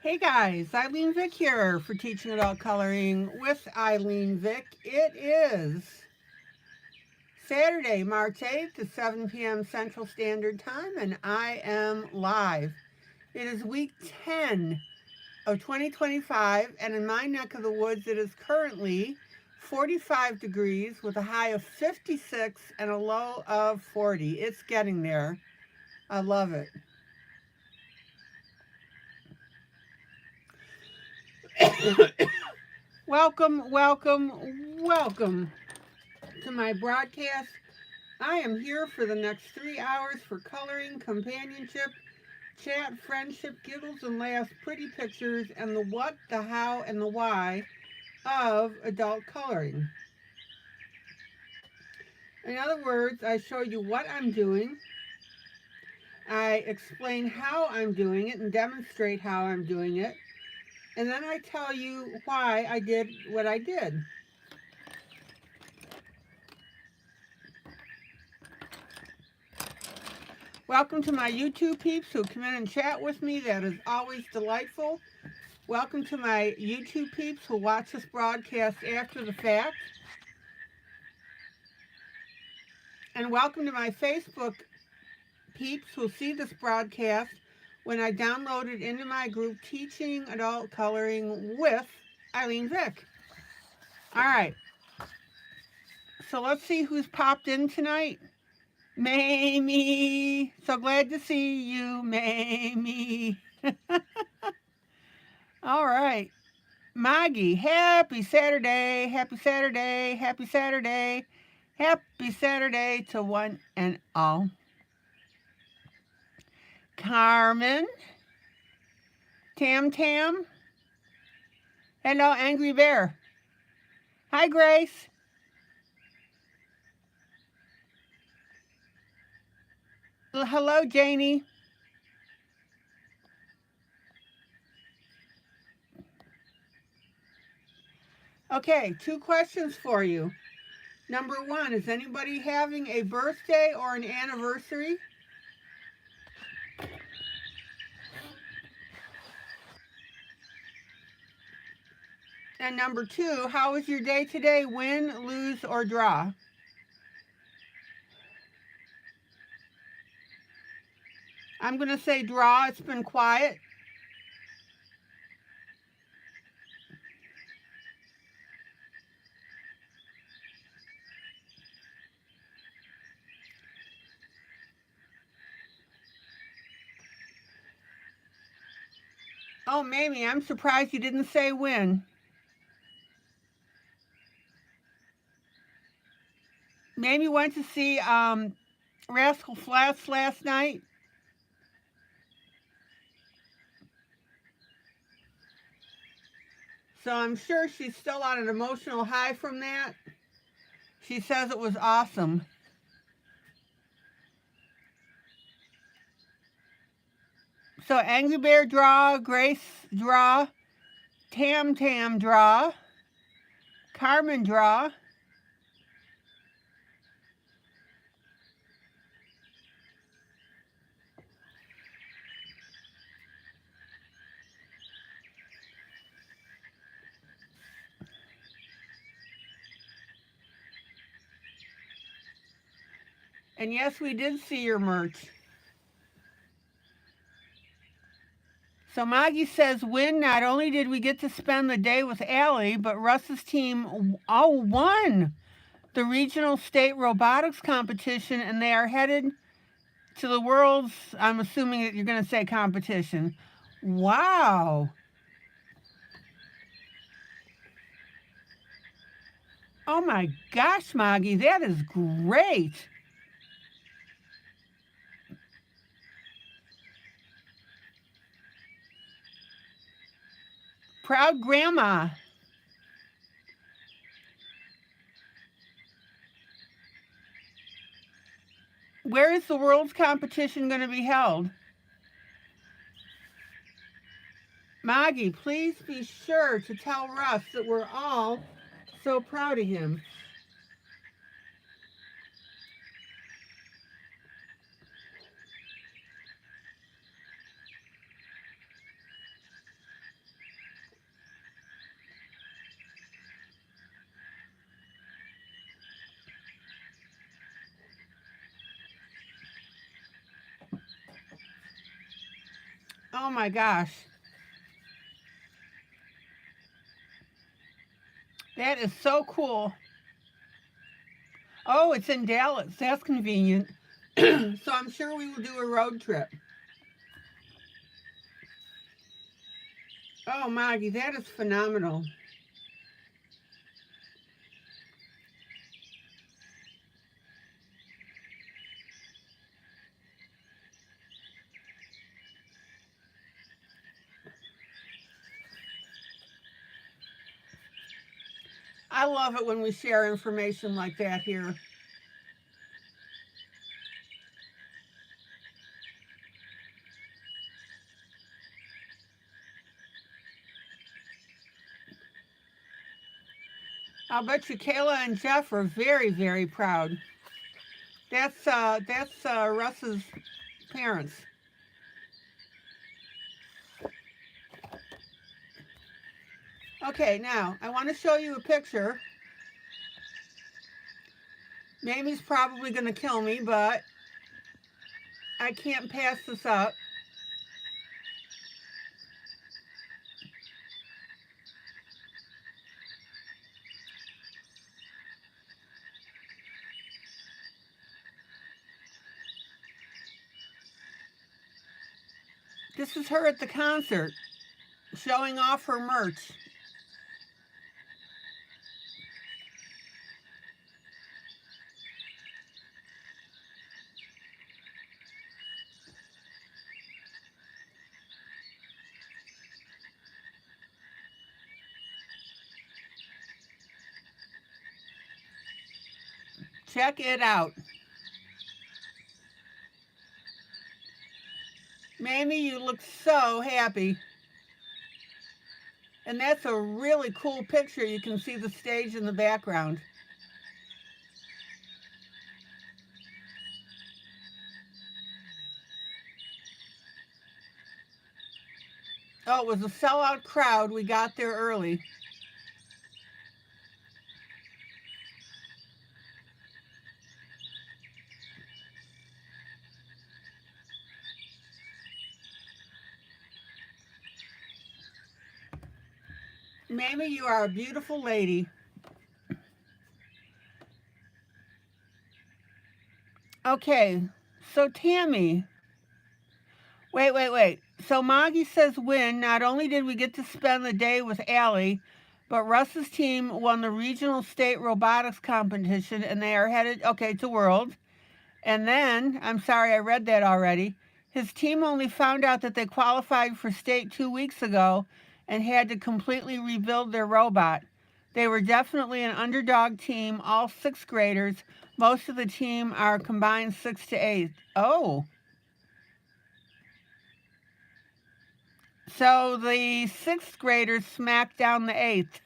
Hey guys, ILene Vick here for Teaching Adult Coloring with ILene Vick. It is Saturday, March 8th at 7 p.m. Central Standard Time, and I am live. It is week 10 of 2025, and in my neck of the woods, it is currently 45 degrees with a high of 56 and a low of 40. It's getting there. I love it. Welcome to my broadcast. I am here for the next 3 hours for coloring, companionship, chat, friendship, giggles and laughs, pretty pictures, and the what, the how, and the why of adult coloring. In other words, I show you what I'm doing, I explain how I'm doing it and demonstrate how I'm doing it, and then I tell you why I did what I did. Welcome to my YouTube peeps who come in and chat with me. That is always delightful. Welcome to my YouTube peeps who watch this broadcast after the fact. And welcome to my Facebook peeps who see this broadcast when I download it into my group Teaching Adult Coloring with ILene Vick. All right. So let's see who's popped in tonight. Mamie. So glad to see you, Mamie. All right. Maggie, happy Saturday, happy Saturday, happy Saturday, happy Saturday to one and all. Carmen, Tam Tam, hello, Angry Bear. Hi, Grace. Hello, Janie. Okay, 2 questions for you. Number 1, is anybody having a birthday or an anniversary? And number 2, how was your day today? Win, lose, or draw? I'm going to say draw. It's been quiet. Oh, Mamie, I'm surprised you didn't say win. Mamie went to see Rascal Flatts last night. So I'm sure she's still on an emotional high from that. She says it was awesome. So Angry Bear draw, Grace draw, Tam Tam draw, Carmen draw. And yes, we did see your merch. So Maggie says, win, not only did we get to spend the day with Allie, but Russ's team won the regional state robotics competition, and they are headed to the world's, I'm assuming that you're going to say competition. Wow. Oh my gosh, Maggie, that is great. Proud grandma. Where is the world's competition going to be held? Maggie, please be sure to tell Russ that we're all so proud of him. Oh my gosh. That is so cool. Oh, it's in Dallas. That's convenient. So I'm sure we will do a road trip. Oh, Maggie, that is phenomenal. I love it when we share information like that here. I'll bet you Kayla and Jeff are very, very proud. That's Russ's parents. Okay, now I want to show you a picture. Mamie's probably going to kill me, but I can't pass this up. This is her at the concert, showing off her merch. Check it out. Mamie, you look so happy. And that's a really cool picture. You can see the stage in the background. Oh, it was a sellout crowd. We got there early. Mamie, you are a beautiful lady. Okay, so Tammy. Wait. So Moggy says win. Not only did we get to spend the day with Allie, but Russ's team won the regional state robotics competition and they are headed, to World. And then, I'm sorry, I read that already. His team only found out that they qualified for state 2 weeks ago and had to completely rebuild their robot. They were definitely an underdog team, all sixth graders. Most of the team are combined 6 to 8. Oh, so the sixth graders smacked down the eighth.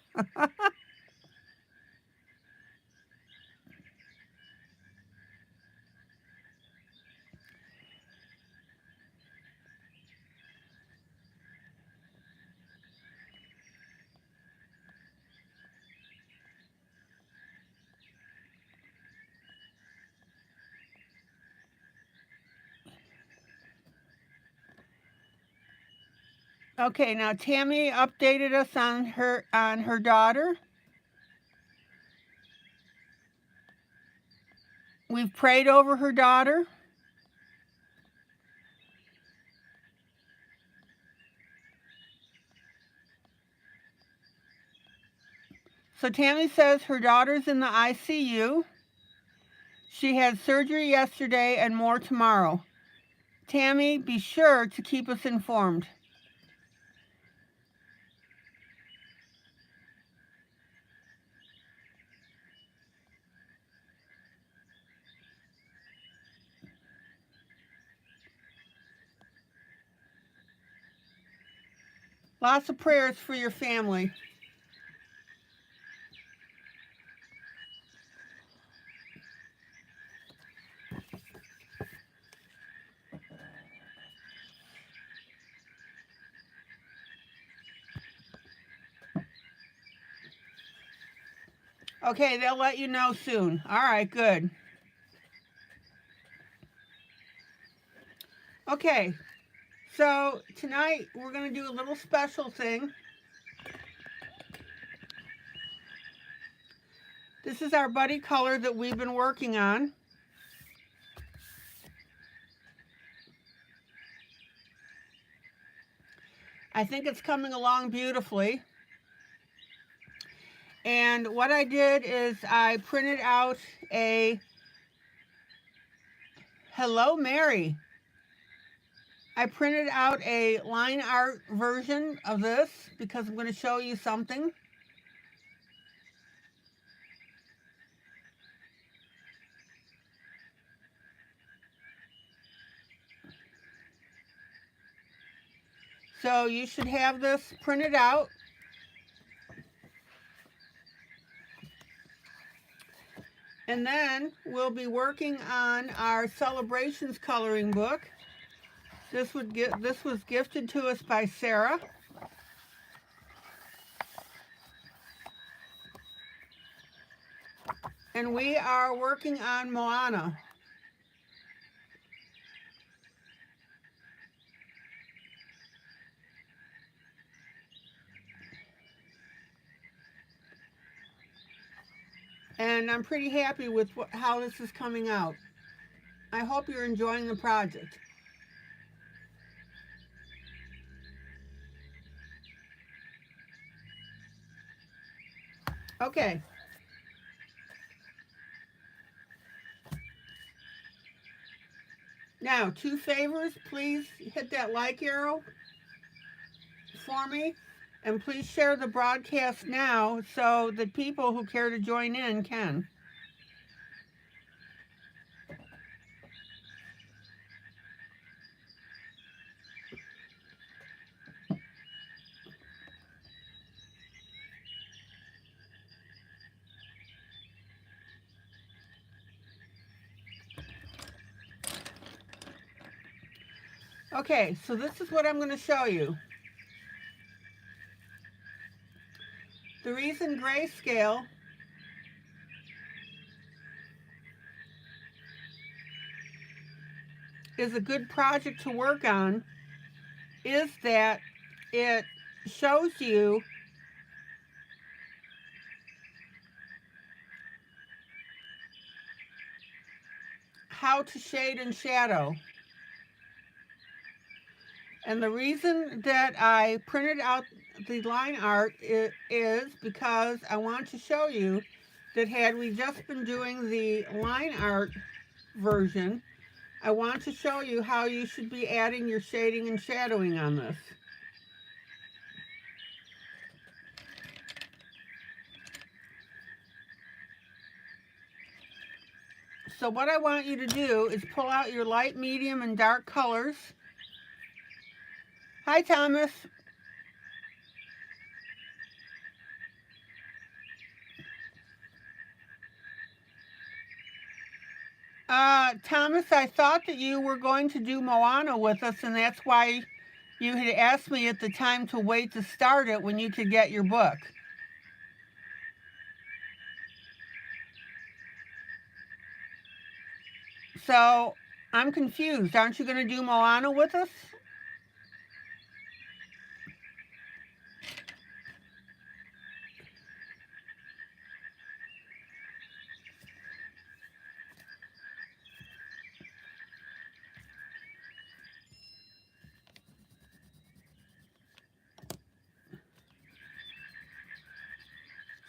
Okay, now Tammy updated us on her daughter. We've prayed over her daughter. So Tammy says her daughter's in the ICU. She had surgery yesterday and more tomorrow. Tammy, be sure to keep us informed. Lots of prayers for your family. Okay, they'll let you know soon. All right, good. Okay, So tonight we're going to do a little special thing. This is our buddy color that we've been working on. I think it's coming along beautifully. And what I did is I printed out a Hello Mary. I printed out a line art version of this because I'm going to show you something. So you should have this printed out. And then we'll be working on our celebrations coloring book. This was gifted to us by Sarah. And we are working on Moana. And I'm pretty happy with how this is coming out. I hope you're enjoying the project. Okay. Now, 2 favors, please hit that like arrow for me, and please share the broadcast now so that people who care to join in can. Okay, so this is what I'm going to show you. The reason grayscale is a good project to work on is that it shows you how to shade and shadow. And the reason that I printed out the line art is because I want to show you that had we just been doing the line art version, I want to show you how you should be adding your shading and shadowing on this. So what I want you to do is pull out your light, medium, and dark colors. Hi, Thomas. Thomas, I thought that you were going to do Moana with us, and that's why you had asked me at the time to wait to start it when you could get your book. So, I'm confused. Aren't you going to do Moana with us?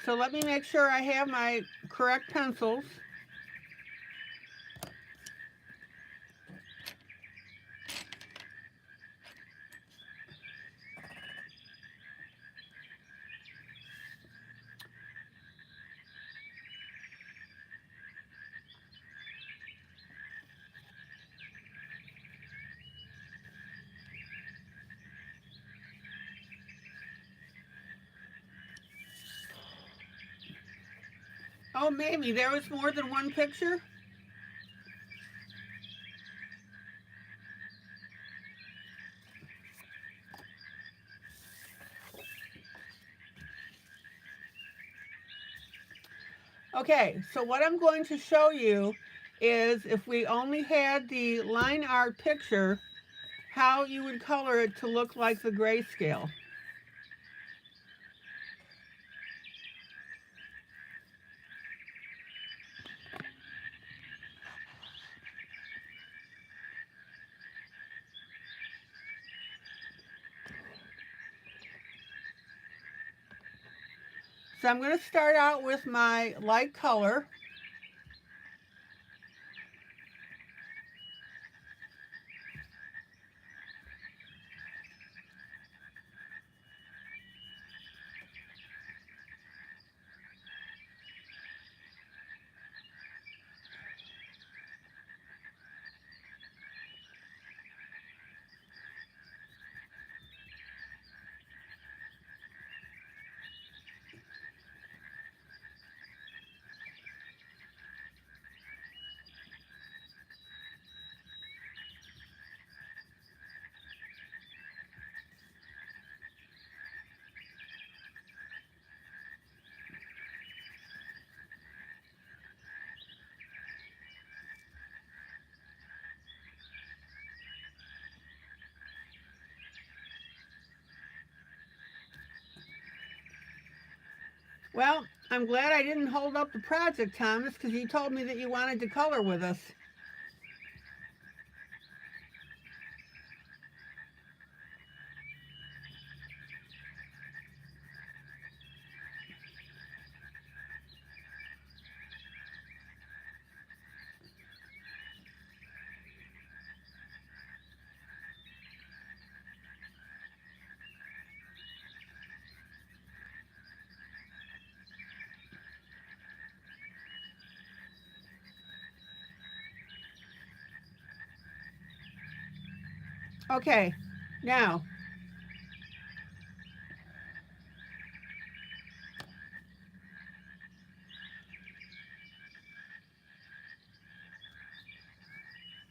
So let me make sure I have my correct pencils. Oh, maybe there was more than one picture? Okay, so what I'm going to show you is if we only had the line art picture, how you would color it to look like the grayscale. So I'm going to start out with my light color. Well, I'm glad I didn't hold up the project, Thomas, because you told me that you wanted to color with us. Okay, now,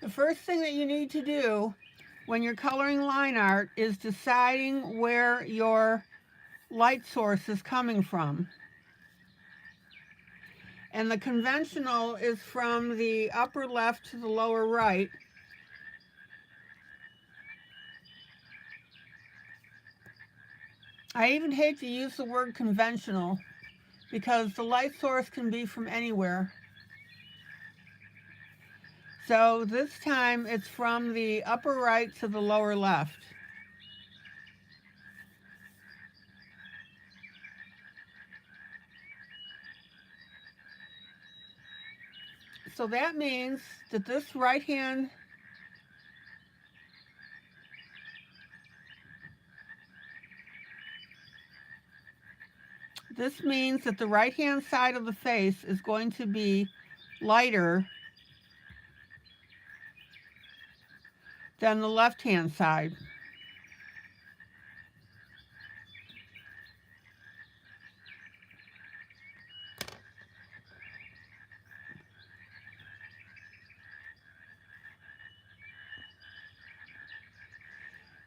the first thing that you need to do when you're coloring line art is deciding where your light source is coming from. And the conventional is from the upper left to the lower right. I even hate to use the word conventional because the light source can be from anywhere. So this time it's from the upper right to the lower left. So that means that this right hand means that the right hand side of the face is going to be lighter than the left hand side.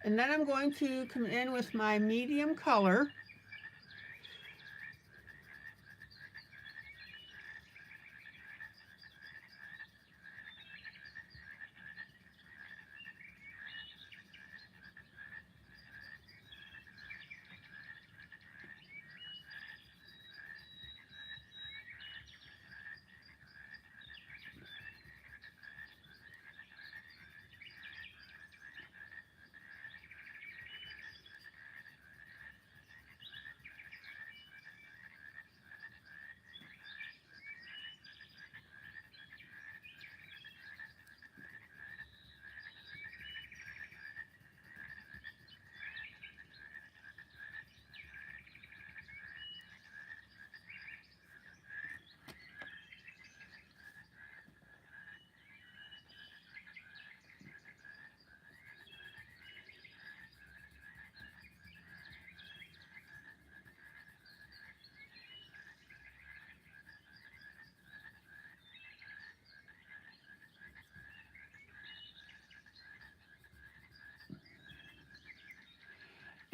And then I'm going to come in with my medium color.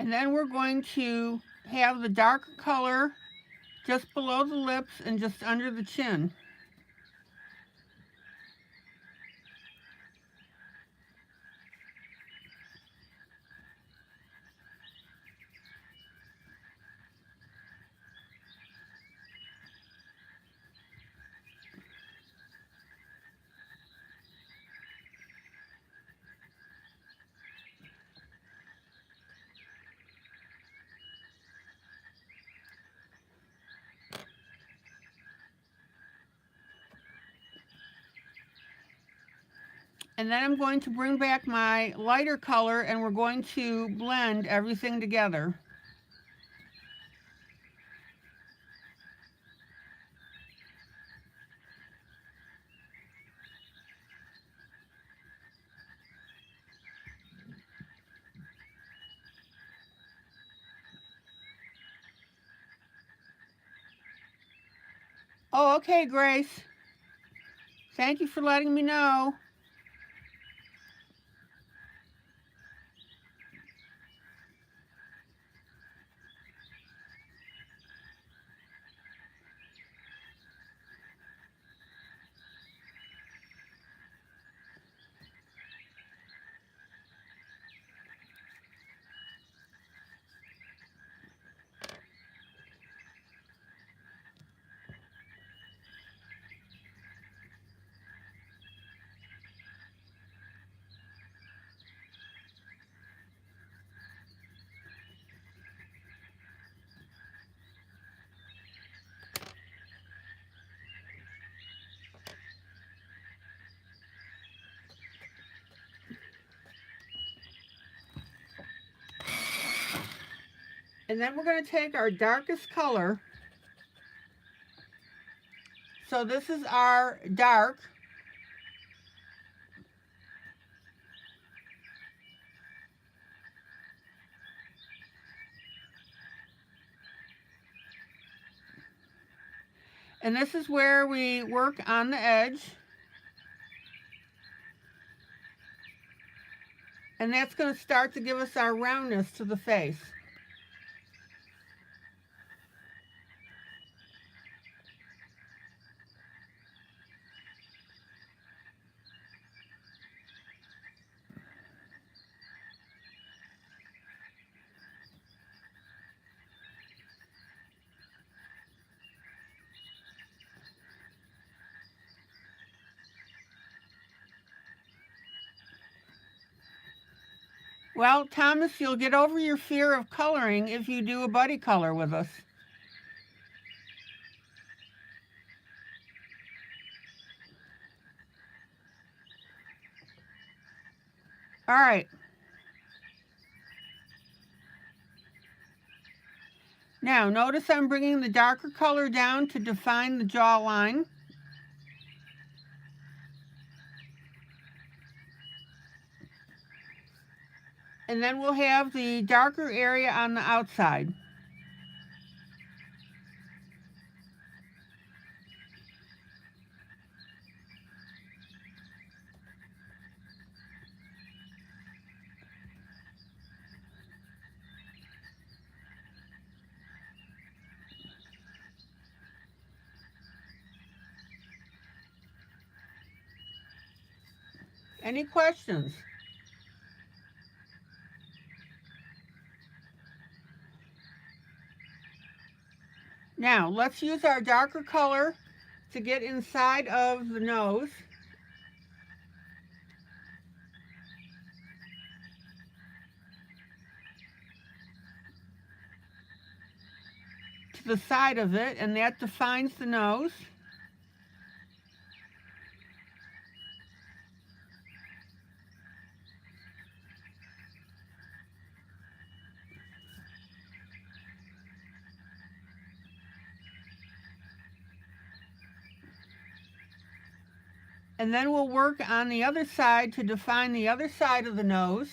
And then we're going to have the darker color just below the lips and just under the chin. And then I'm going to bring back my lighter color and we're going to blend everything together. Oh, okay, Grace. Thank you for letting me know. And then we're going to take our darkest color. So this is our dark. And this is where we work on the edge. And that's going to start to give us our roundness to the face. Well, Thomas, you'll get over your fear of coloring if you do a buddy color with us. All right. Now, notice I'm bringing the darker color down to define the jawline. And then we'll have the darker area on the outside. Any questions? Now, let's use our darker color to get inside of the nose. To the side of it, and that defines the nose. And then we'll work on the other side to define the other side of the nose.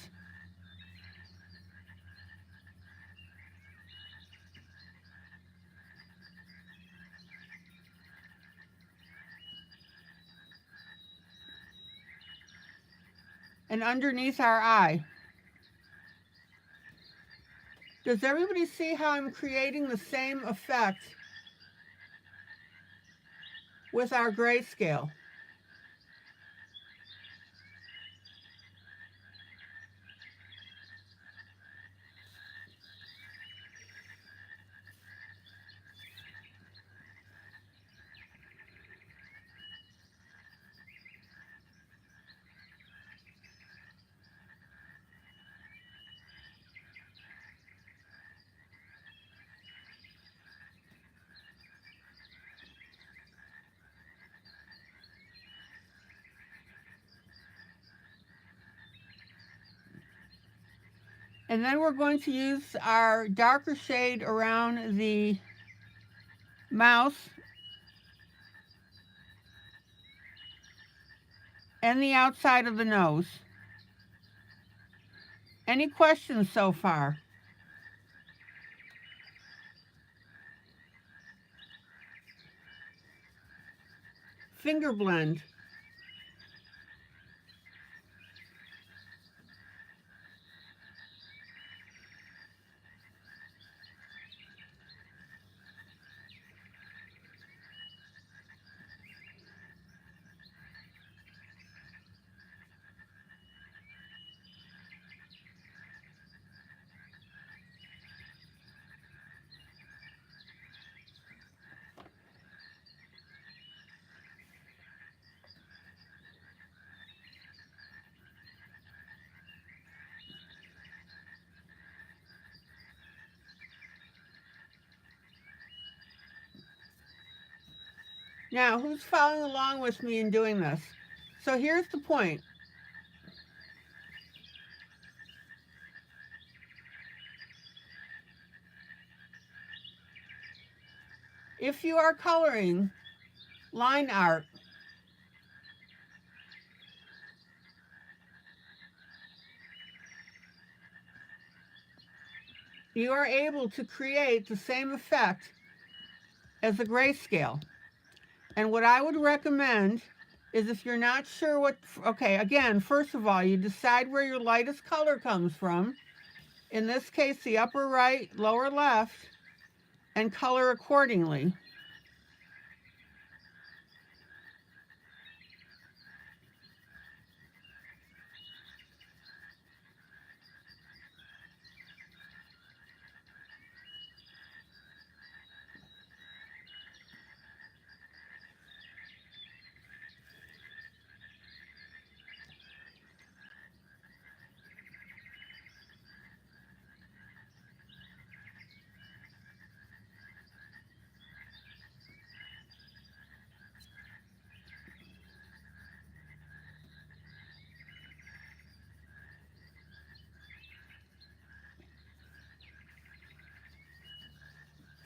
And underneath our eye. Does everybody see how I'm creating the same effect with our grayscale? And then we're going to use our darker shade around the mouth and the outside of the nose. Any questions so far? Finger blend. Now, who's following along with me in doing this? So here's the point. If you are coloring line art, you are able to create the same effect as a grayscale. And what I would recommend is, if you're not sure what, okay, again, first of all, you decide where your lightest color comes from. In this case, the upper right, lower left, and color accordingly.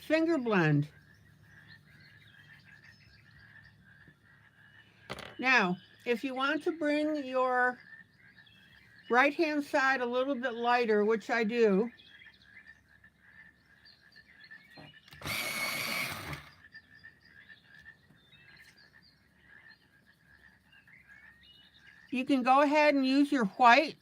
Finger blend. Now, if you want to bring your right-hand side a little bit lighter, which I do, you can go ahead and use your white.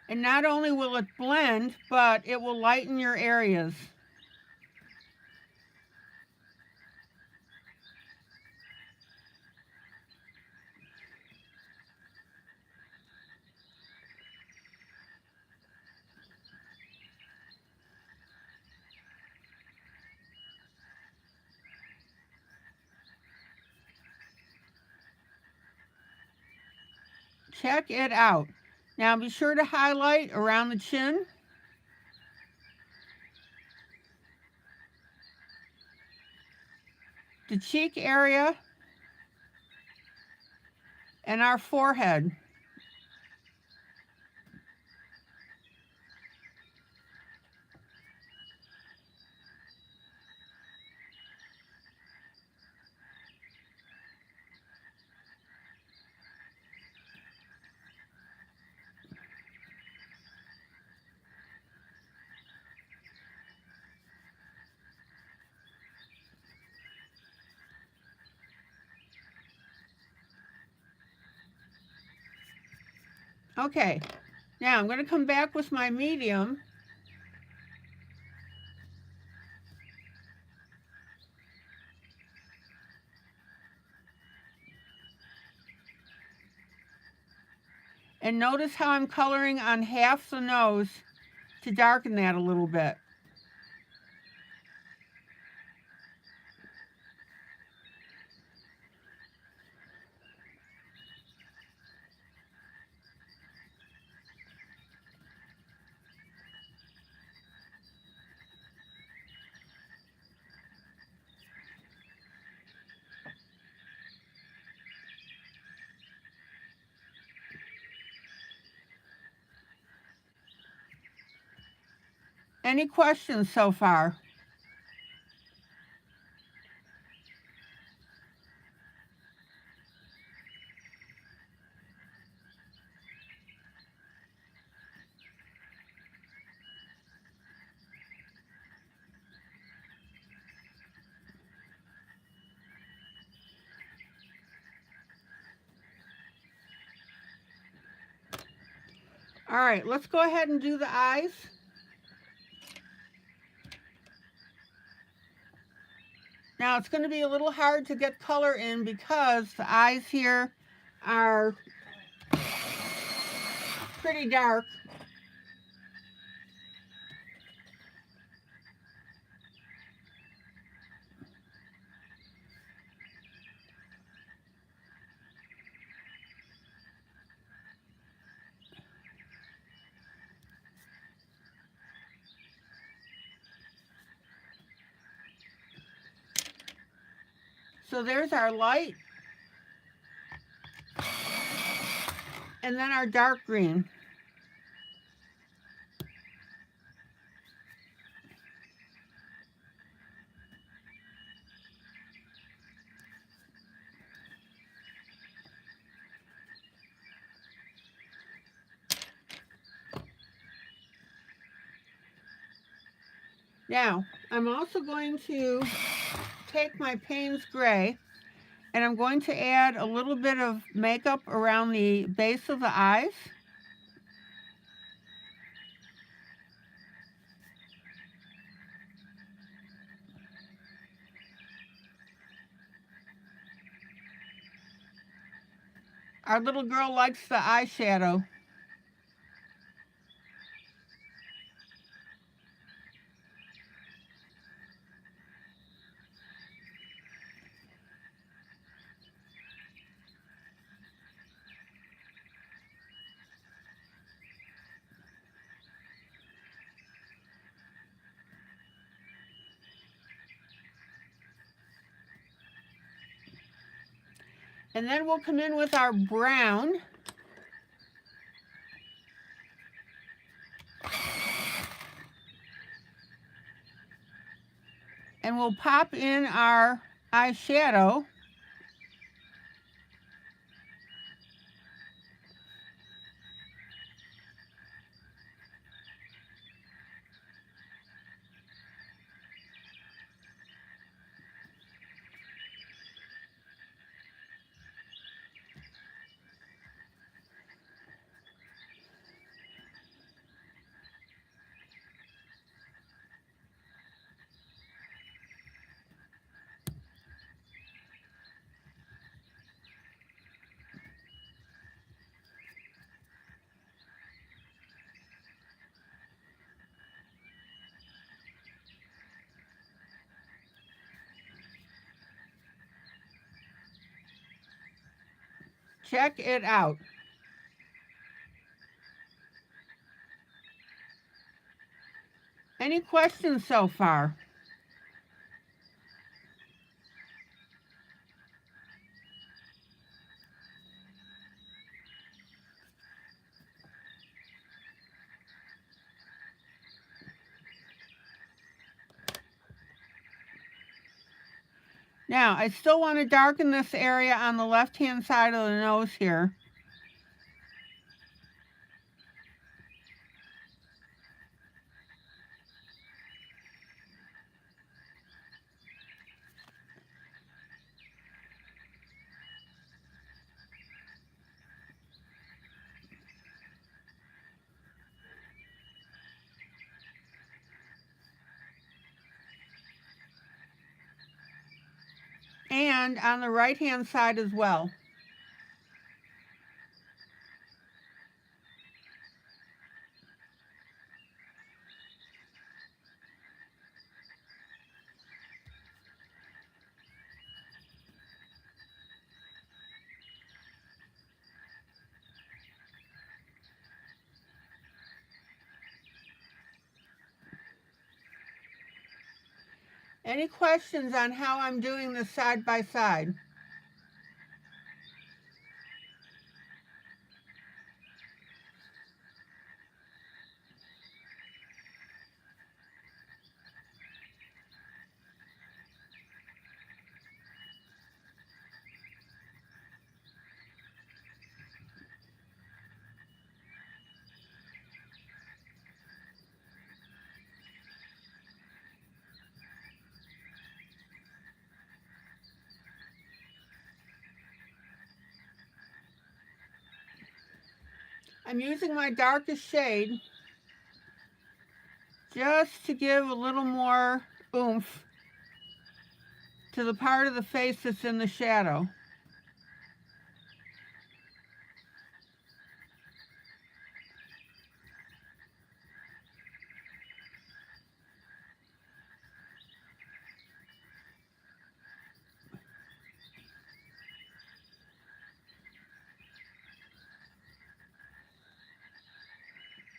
And not only will it blend, but it will lighten your areas. Check it out. Now be sure to highlight around the chin. The cheek area and our forehead. Okay, now I'm going to come back with my medium. And notice how I'm coloring on half the nose to darken that a little bit. Any questions so far? All right, let's go ahead and do the eyes. Now it's going to be a little hard to get color in because the eyes here are pretty dark. So there's our light, and then our dark green. Now, I'm also going to take my Payne's Gray, and I'm going to add a little bit of makeup around the base of the eyes. Our little girl likes the eyeshadow. And then we'll come in with our brown. And we'll pop in our eyeshadow. Check it out. Any questions so far? Now, I still want to darken this area on the left-hand side of the nose here. And on the right-hand side as well. Any questions on how I'm doing this side by side? I'm using my darkest shade just to give a little more oomph to the part of the face that's in the shadow.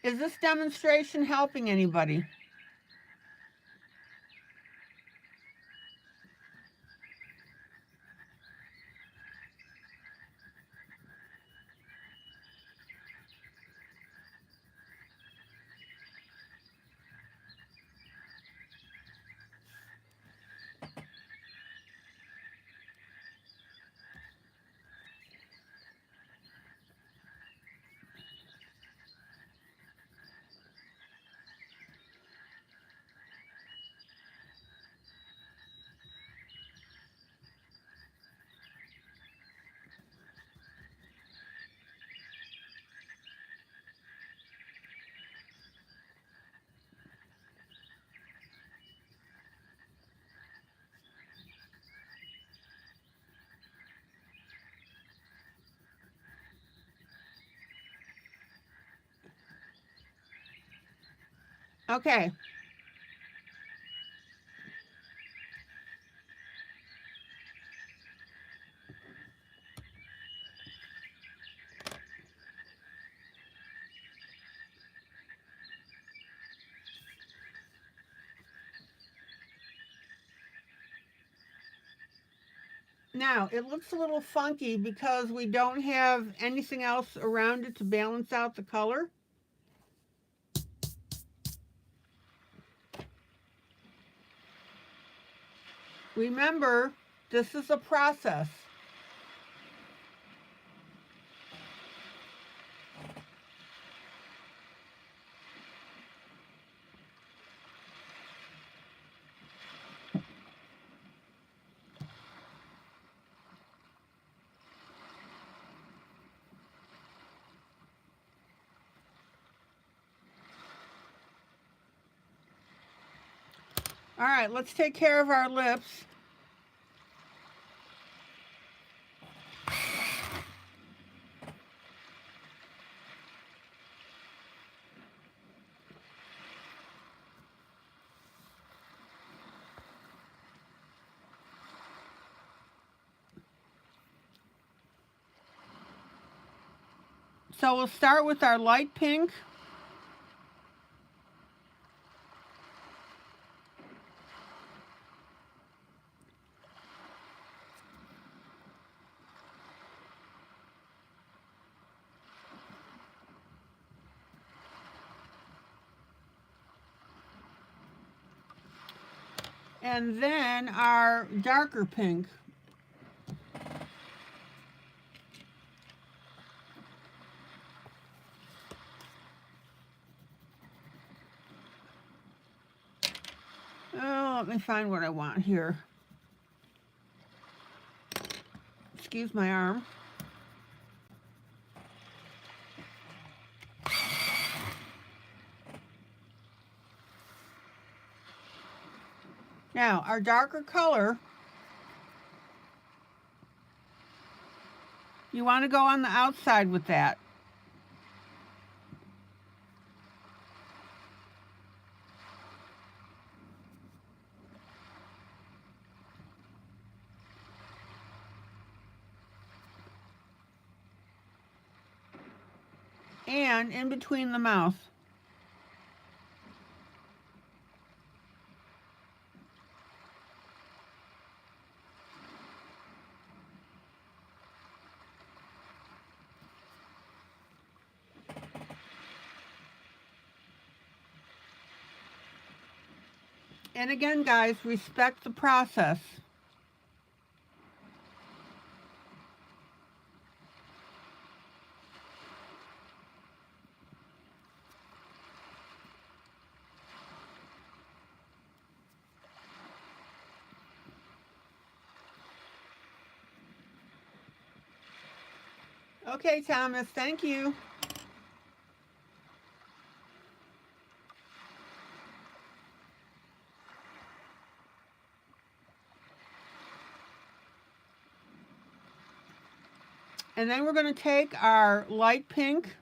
Is this demonstration helping anybody? Okay. Now, it looks a little funky because we don't have anything else around it to balance out the color. Remember, this is a process. All right, let's take care of our lips. So we'll start with our light pink. And then our darker pink. Oh, let me find what I want here. Excuse my arm. Now, our darker color, you want to go on the outside with that. And in between the mouth. And again, guys, respect the process. Okay, Thomas, thank you. And then we're going to take our light pink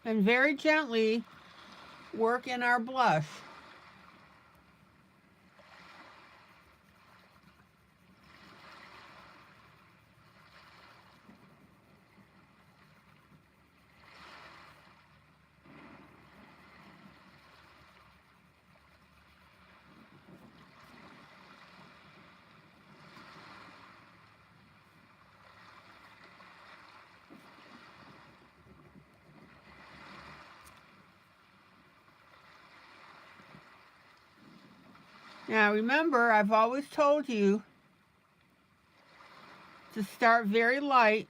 and very gently work in our blush. Now remember, I've always told you to start very light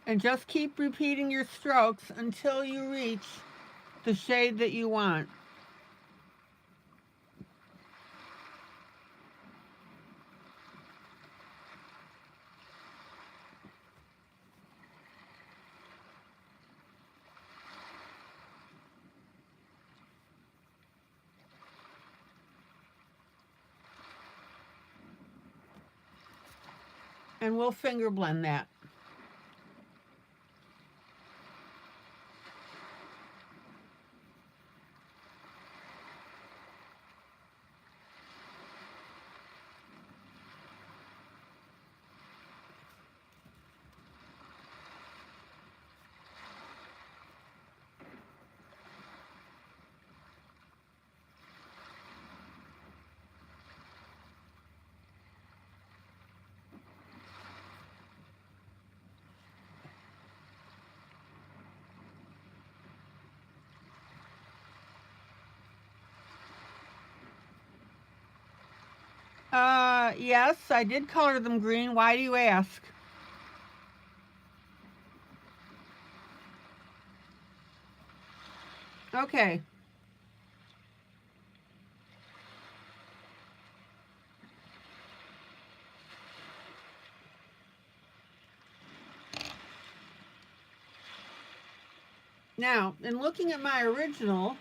and just keep repeating your strokes until you reach the shade that you want. And we'll finger blend that. Yes, I did color them green. Why do you ask? Okay. Now, in looking at my original,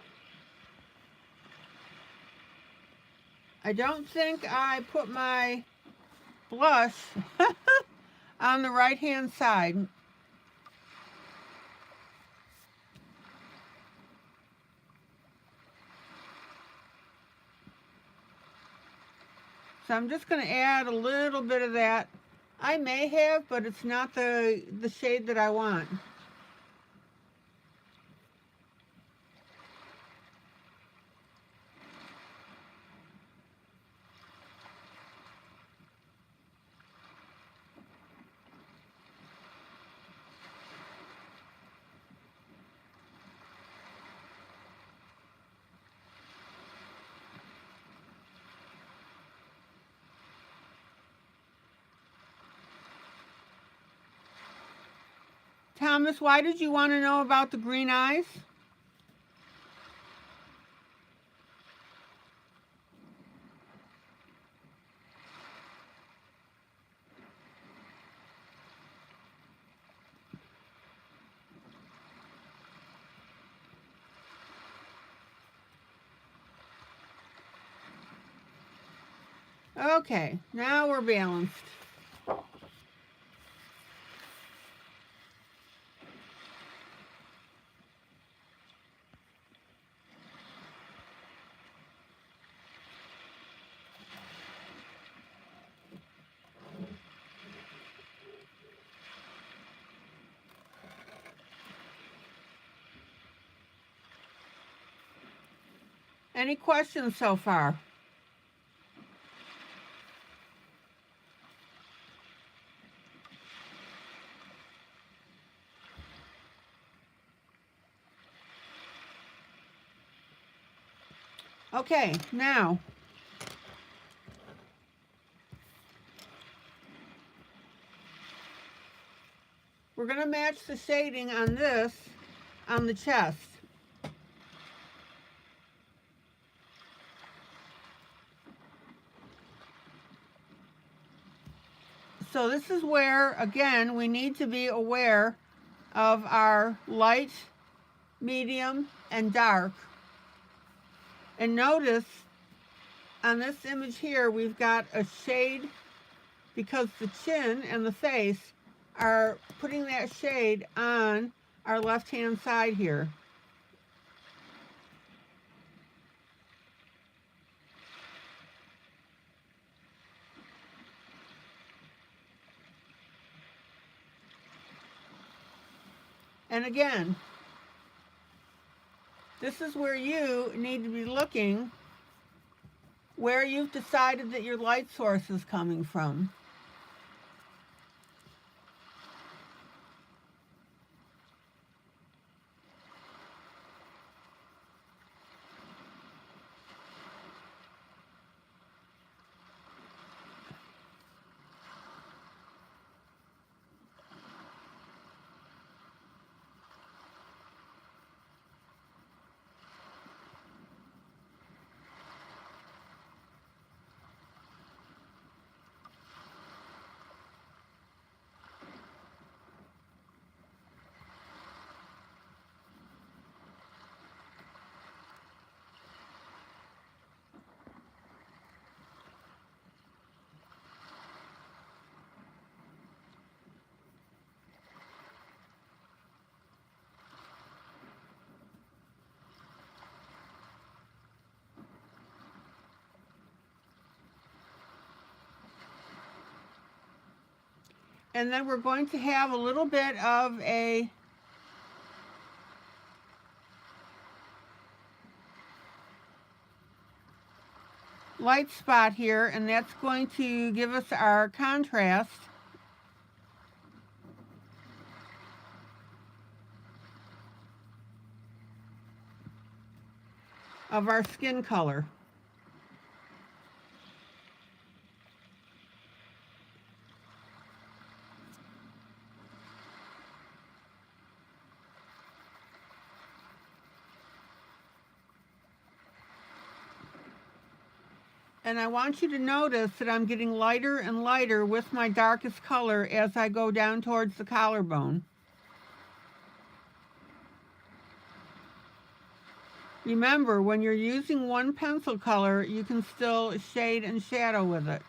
I don't think I put my blush on the right-hand side. So I'm just going to add a little bit of that. I may have, but it's not the shade that I want. Thomas, why did you want to know about the green eyes? Okay, now we're balanced. Any questions so far? Okay, now we're going to match the shading on this on the chest. So this is where, again, we need to be aware of our light, medium, and dark. And notice on this image here, we've got a shade because the chin and the face are putting that shade on our left-hand side here. And again, this is where you need to be looking where you've decided that your light source is coming from. And then we're going to have a little bit of a light spot here, and that's going to give us our contrast. Of our skin color. And I want you to notice that I'm getting lighter and lighter with my darkest color as I go down towards the collarbone. Remember, when you're using one pencil color, you can still shade and shadow with it.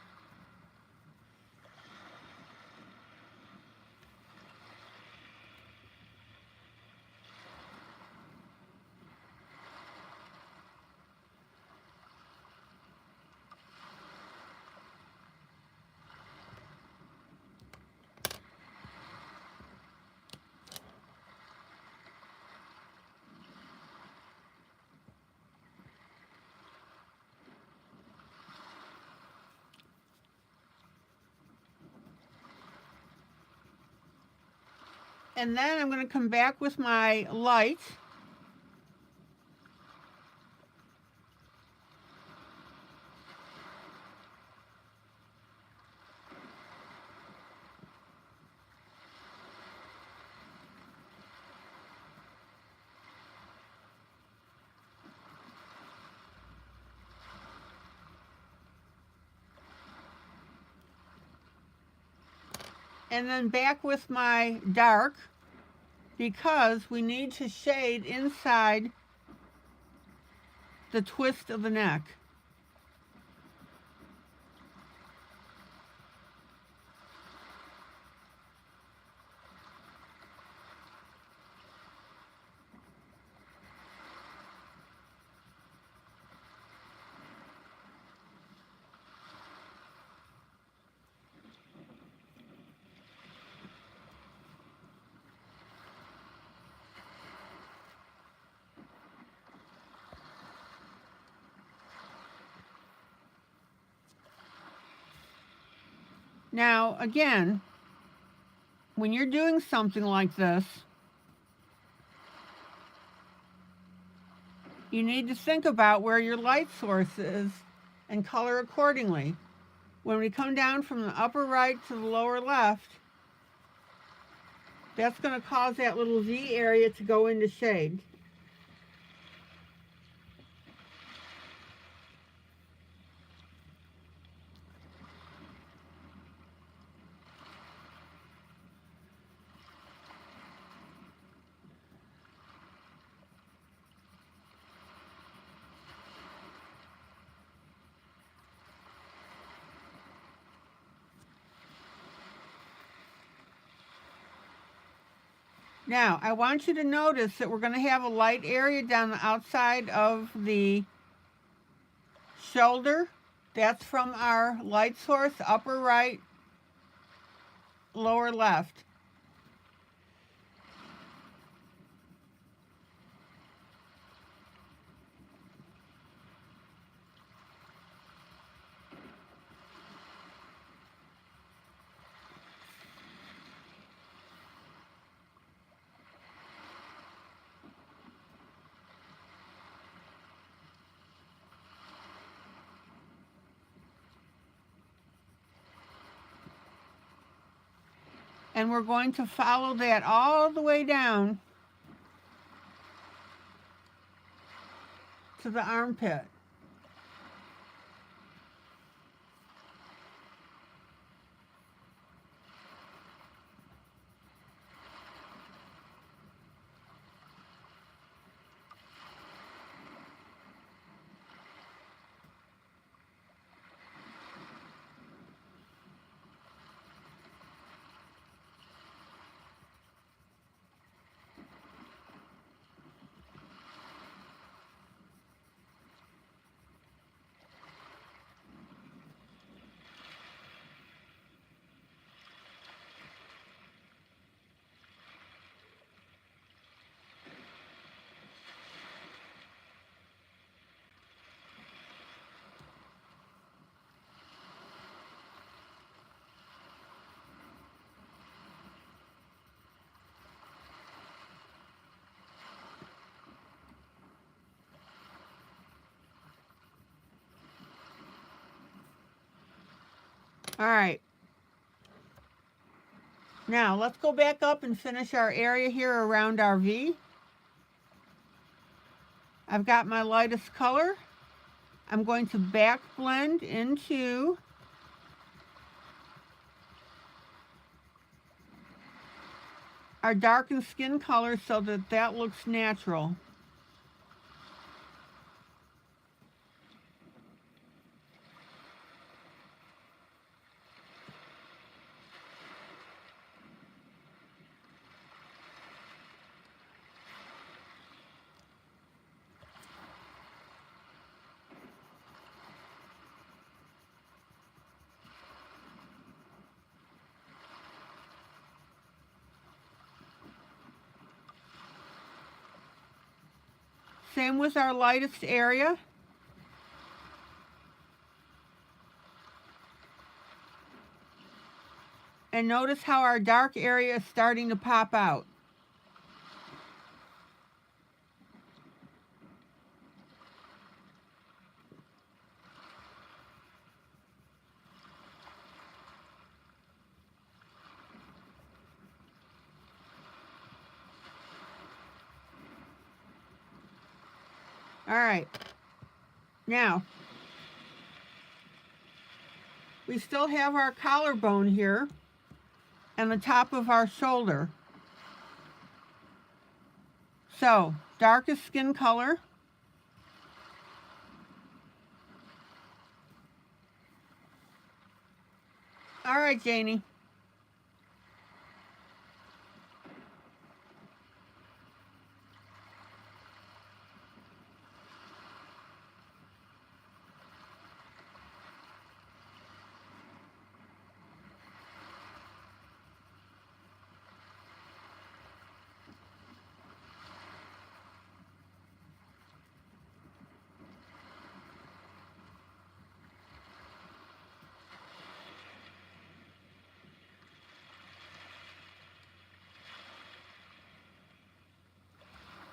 And then I'm going to come back with my light. And then back with my dark, because we need to shade inside the twist of the neck. Now, again, when you're doing something like this, You need to think about where your light source is and color accordingly. When we come down from the upper right to the lower left, that's going to cause that little V area to go into shade. Now, I want you to notice that we're going to have a light area down the outside of the shoulder. That's from our light source, upper right, lower left. And we're going to follow that all the way down to the armpit. All right. Now, let's go back up and finish our area here around our V. I've got my lightest color. I'm going to back blend into our darkened skin color so that that looks natural. Same with our lightest area. And notice how our dark area is starting to pop out. All right. Now, we still have our collarbone here and the top of our shoulder. So, darkest skin color. All right, Janie.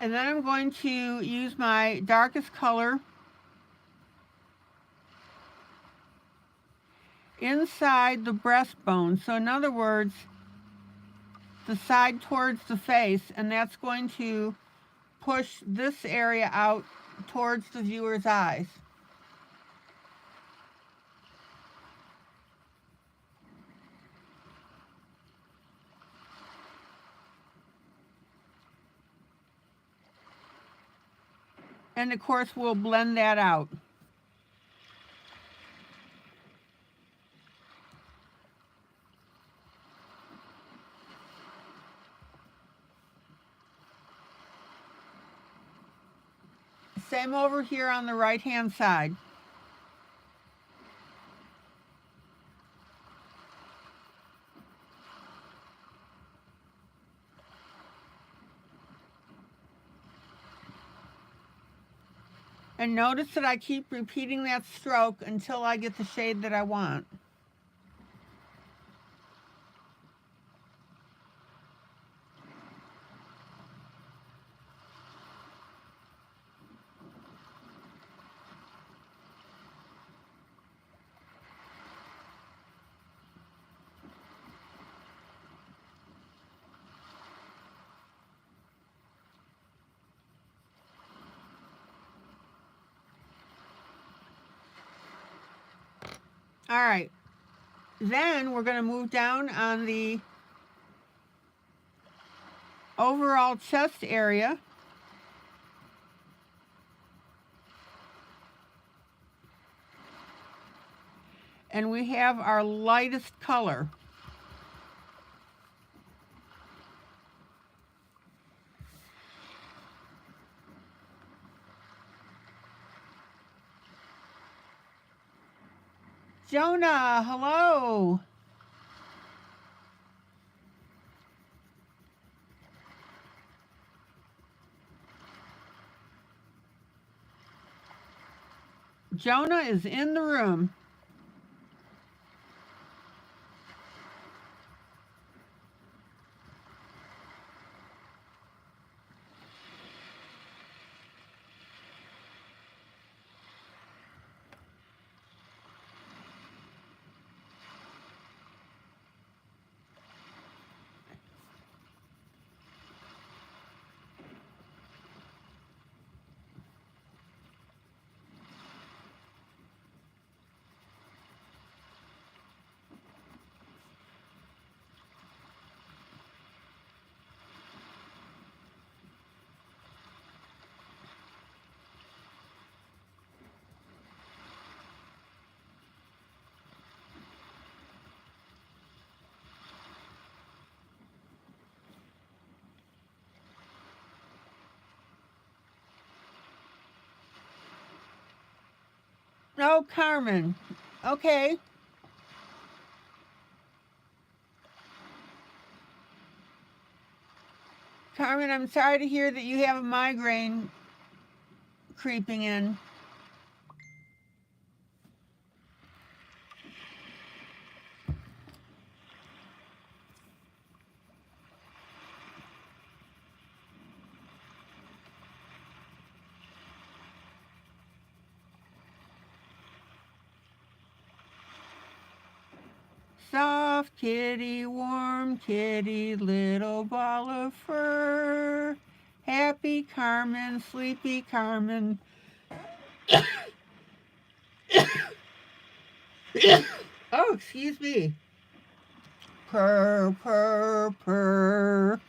And then I'm going to use my darkest color inside the breastbone. So in other words, the side towards the face, and that's going to push this area out towards the viewer's eyes. And of course, we'll blend that out. Same over here on the right-hand side. And notice that I keep repeating that stroke until I get the shade that I want. All right, then we're going to move down on the overall chest area. And we have our lightest color. Jonah, hello. Jonah is in the room. Oh, Carmen. Okay. Carmen, I'm sorry to hear that you have a migraine creeping in. Soft kitty, warm kitty, little ball of fur. Happy Carmen, sleepy Carmen. Oh, excuse me. Purr, purr, purr.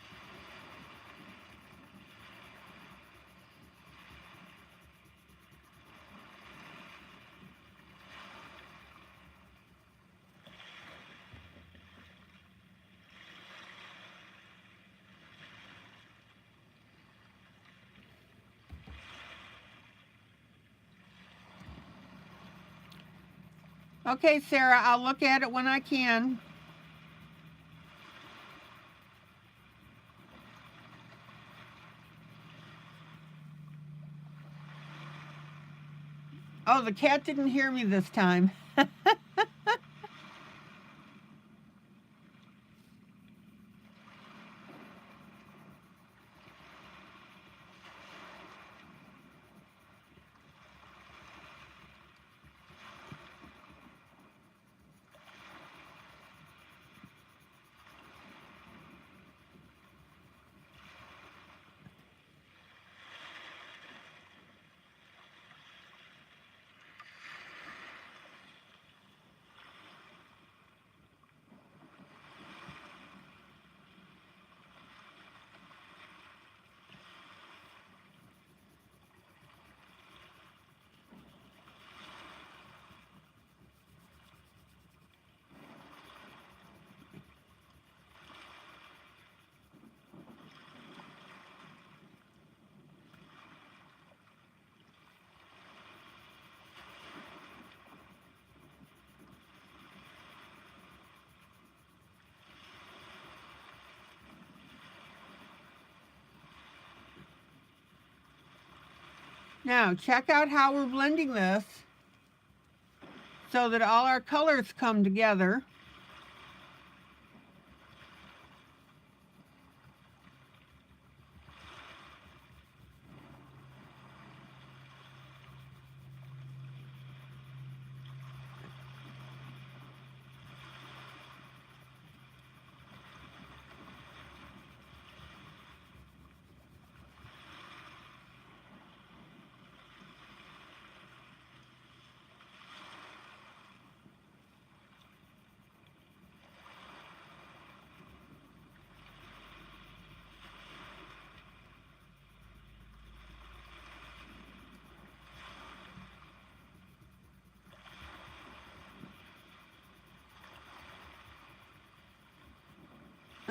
Okay, Sarah, I'll look at it when I can. Oh, the cat didn't hear me this time. Now check out how we're blending this so that all our colors come together.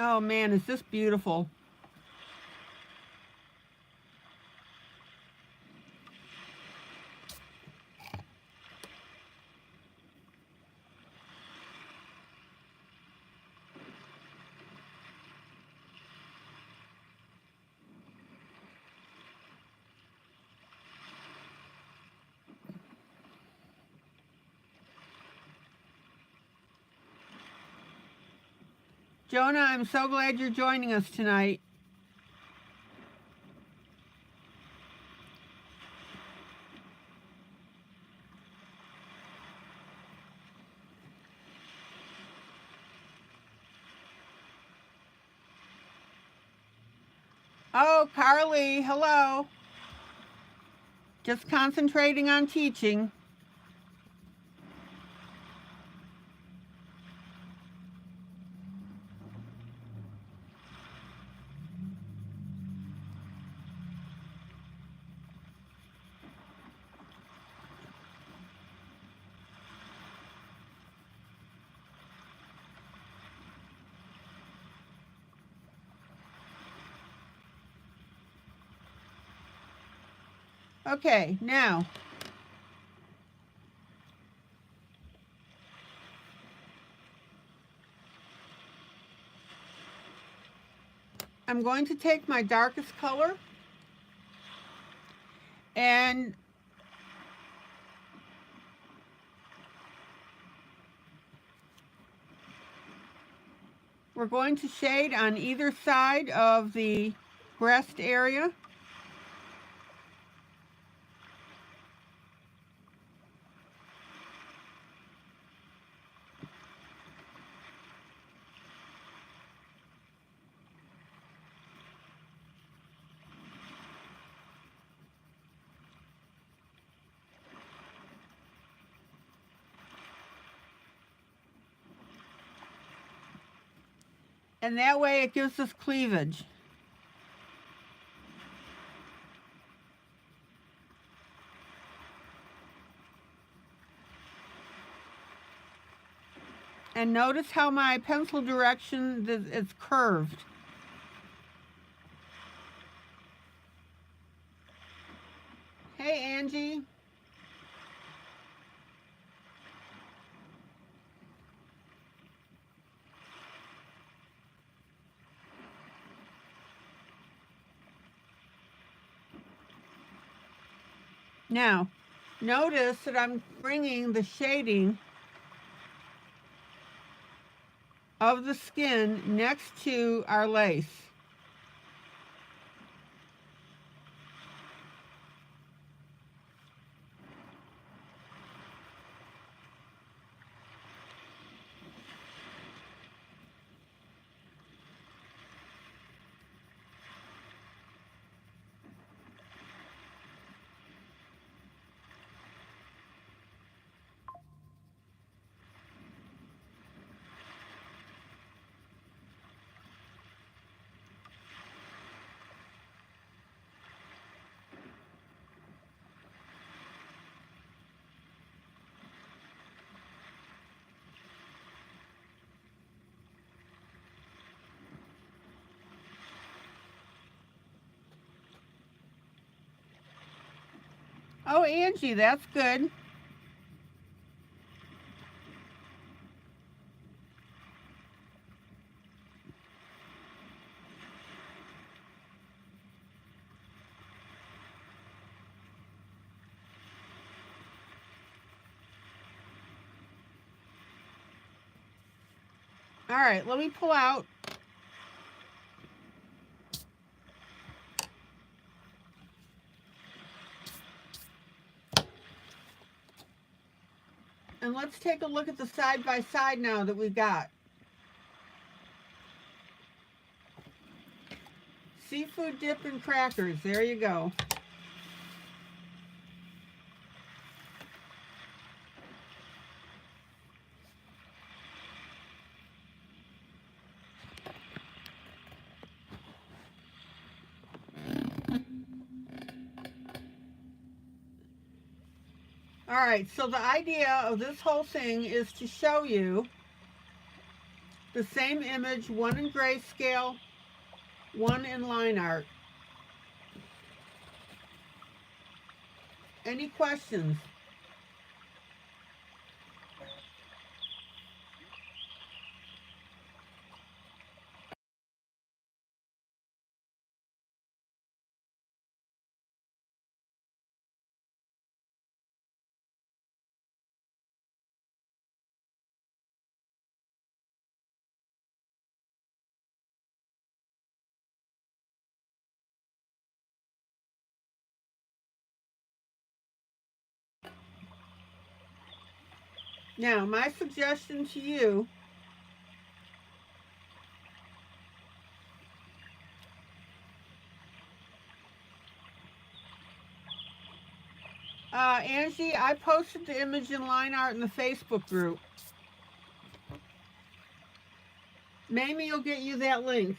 Oh man, is this beautiful. Jonah, I'm so glad you're joining us tonight. Oh, Carly, hello. Just concentrating on teaching. Okay, now I'm going to take my darkest color and we're going to shade on either side of the breast area. And that way it gives us cleavage. And notice how my pencil direction is curved. Hey, Angie. Now, notice that I'm bringing the shading of the skin next to our lace. Oh, Angie, that's good. All right, let me pull out. And let's take a look at the side-by-side now that we've got. Seafood dip and crackers. There you go. All right, so the idea of this whole thing is to show you the same image, one in grayscale, one in line art. Any questions? Now, my suggestion to you Angie, I posted the image in line art in the Facebook group. Mamie will get you that link.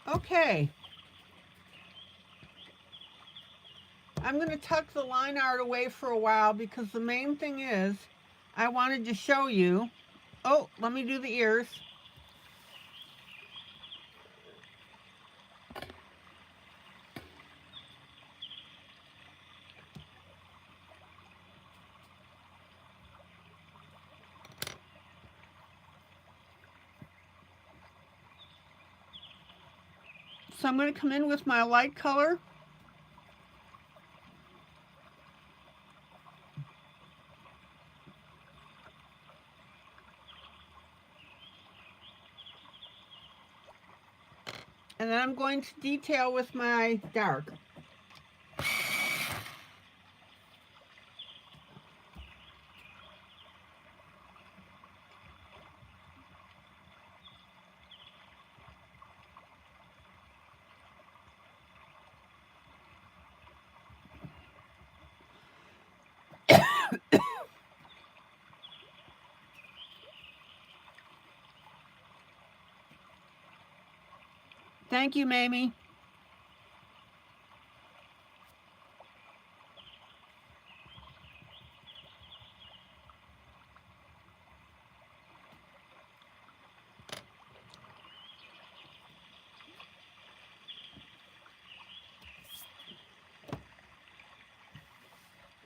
Okay. I'm going to tuck the line art away for a while because the main thing is I wanted to show you. Oh, let me do the ears. So I'm going to come in with my light color. And then I'm going to detail with my dark. Thank you, Mamie.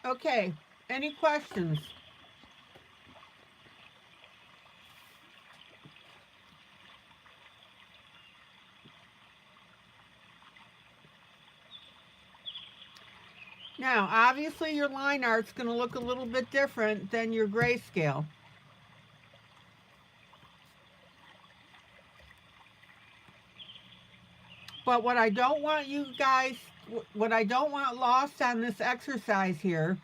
Okay, any questions? Now, obviously your line art's going to look a little bit different than your grayscale. But what I don't want you guys, what I don't want lost on this exercise here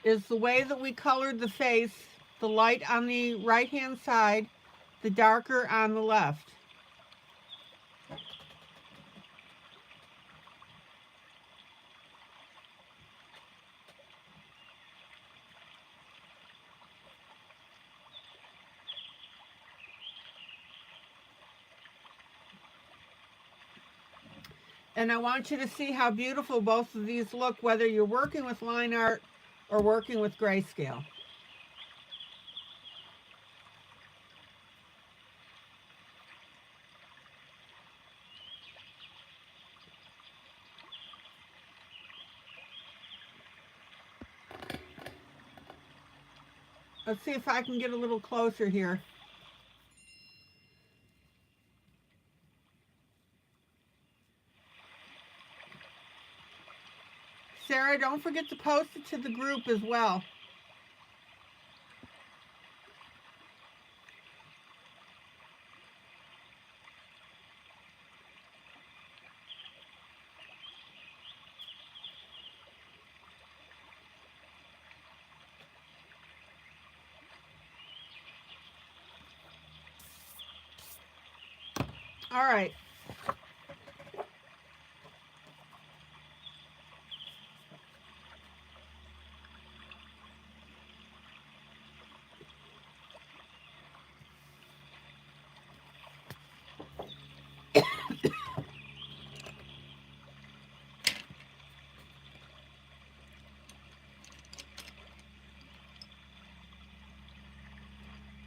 is the way that we colored the face, the light on the right-hand side, the darker on the left. And I want you to see how beautiful both of these look, whether you're working with line art or working with grayscale. Let's see if I can get a little closer here. Sarah, don't forget to post it to the group as well. All right.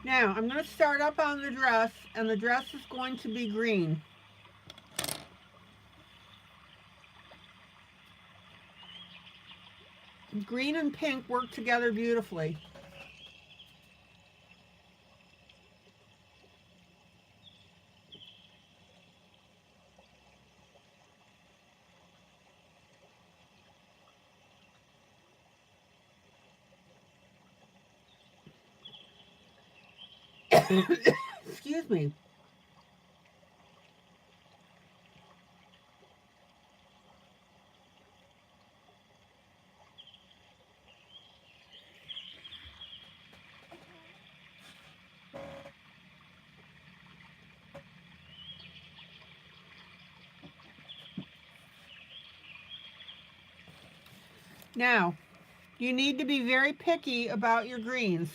Now, I'm going to start up on the dress, and the dress is going to be green. Green and pink work together beautifully. Excuse me. Now, you need to be very picky about your greens.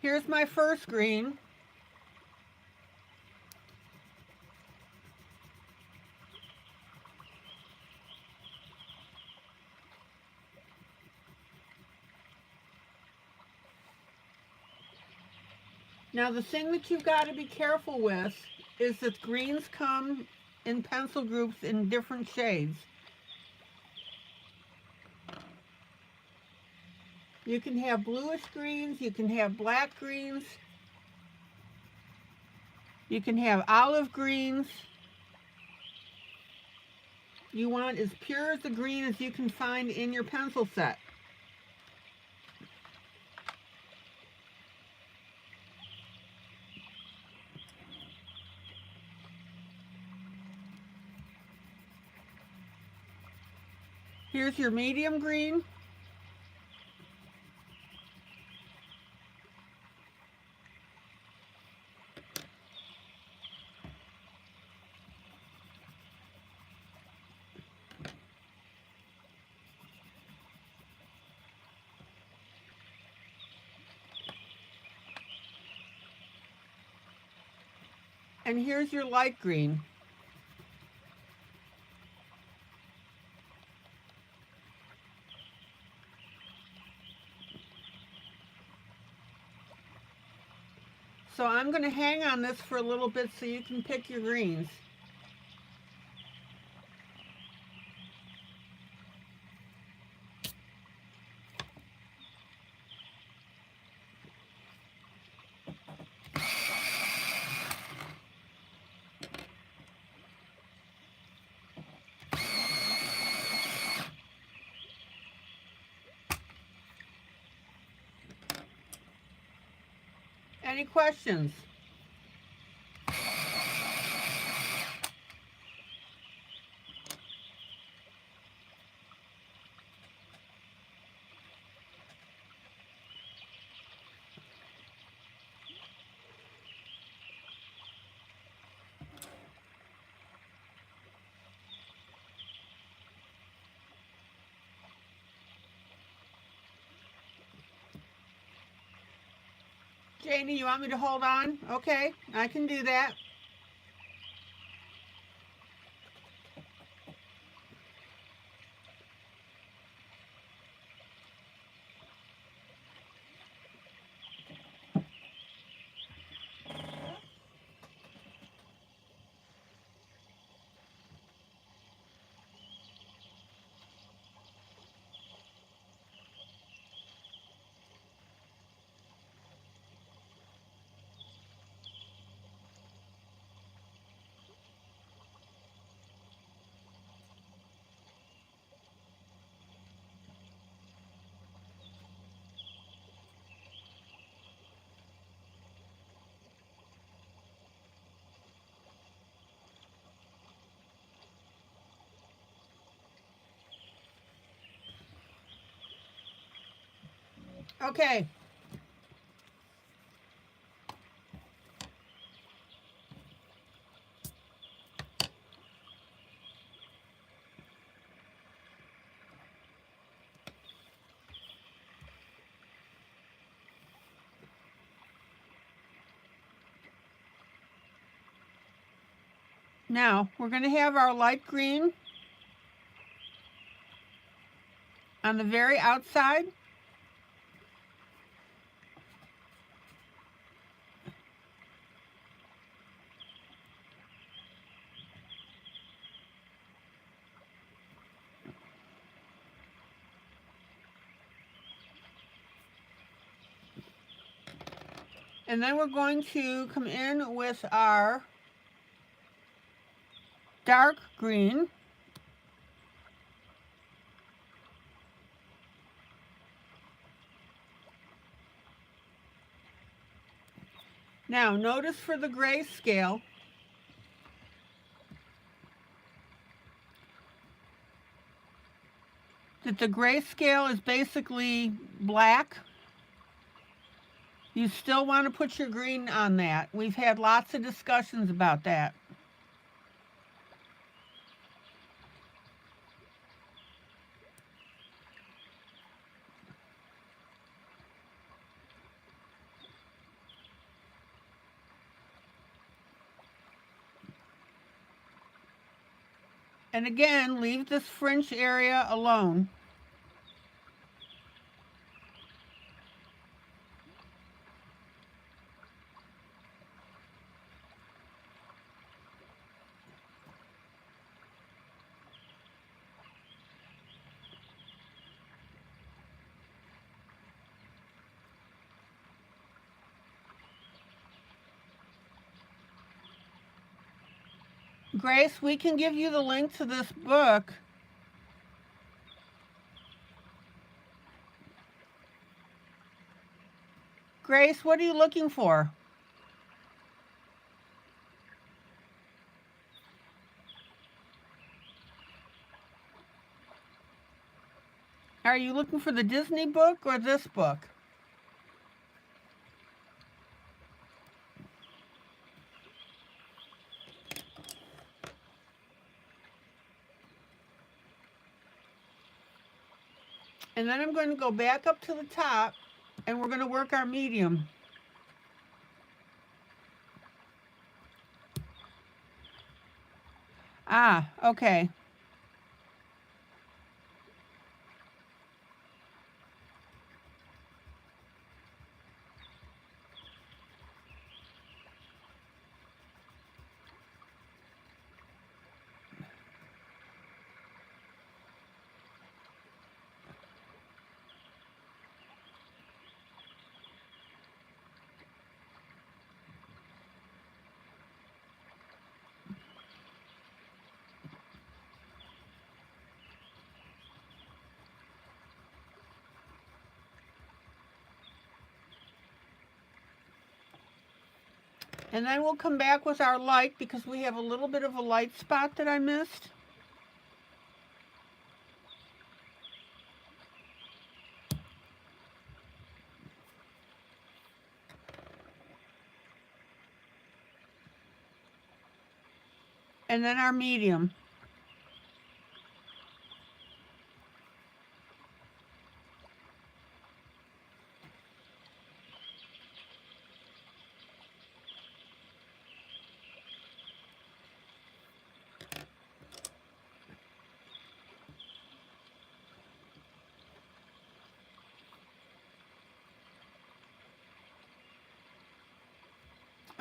Here's my first green. Now the thing that you've got to be careful with is that greens come in pencil groups in different shades. You can have bluish greens, you can have black greens, you can have olive greens. You want as pure as a green as you can find in your pencil set. Here's your medium green. And here's your light green. So I'm going to hang on this for a little bit so you can pick your greens. Any questions? Janie, you want me to hold on? Okay, I can do that. Okay. Now, we're going to have our light green on the very outside. And then we're going to come in with our dark green. Now, notice for the grayscale, that the grayscale is basically black. You still want to put your green on that. We've had lots of discussions about that. And again, leave this fringe area alone. Grace, we can give you the link to this book. Grace, what are you looking for? Are you looking for the Disney book or this book? And then I'm going to go back up to the top and we're going to work our medium. Ah, okay. And then we'll come back with our light because we have a little bit of a light spot that I missed. And then our medium.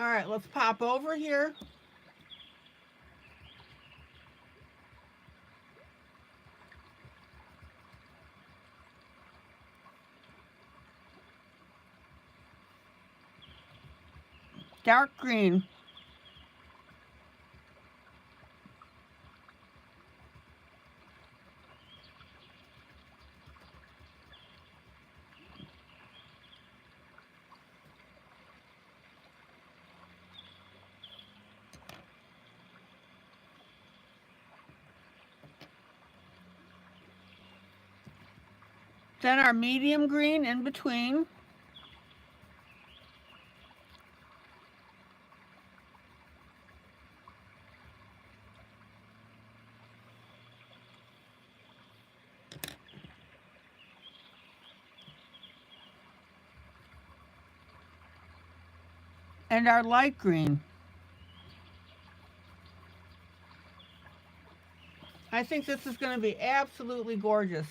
All right, let's pop over here. Dark green. Then our medium green in between. And our light green. I think this is going to be absolutely gorgeous.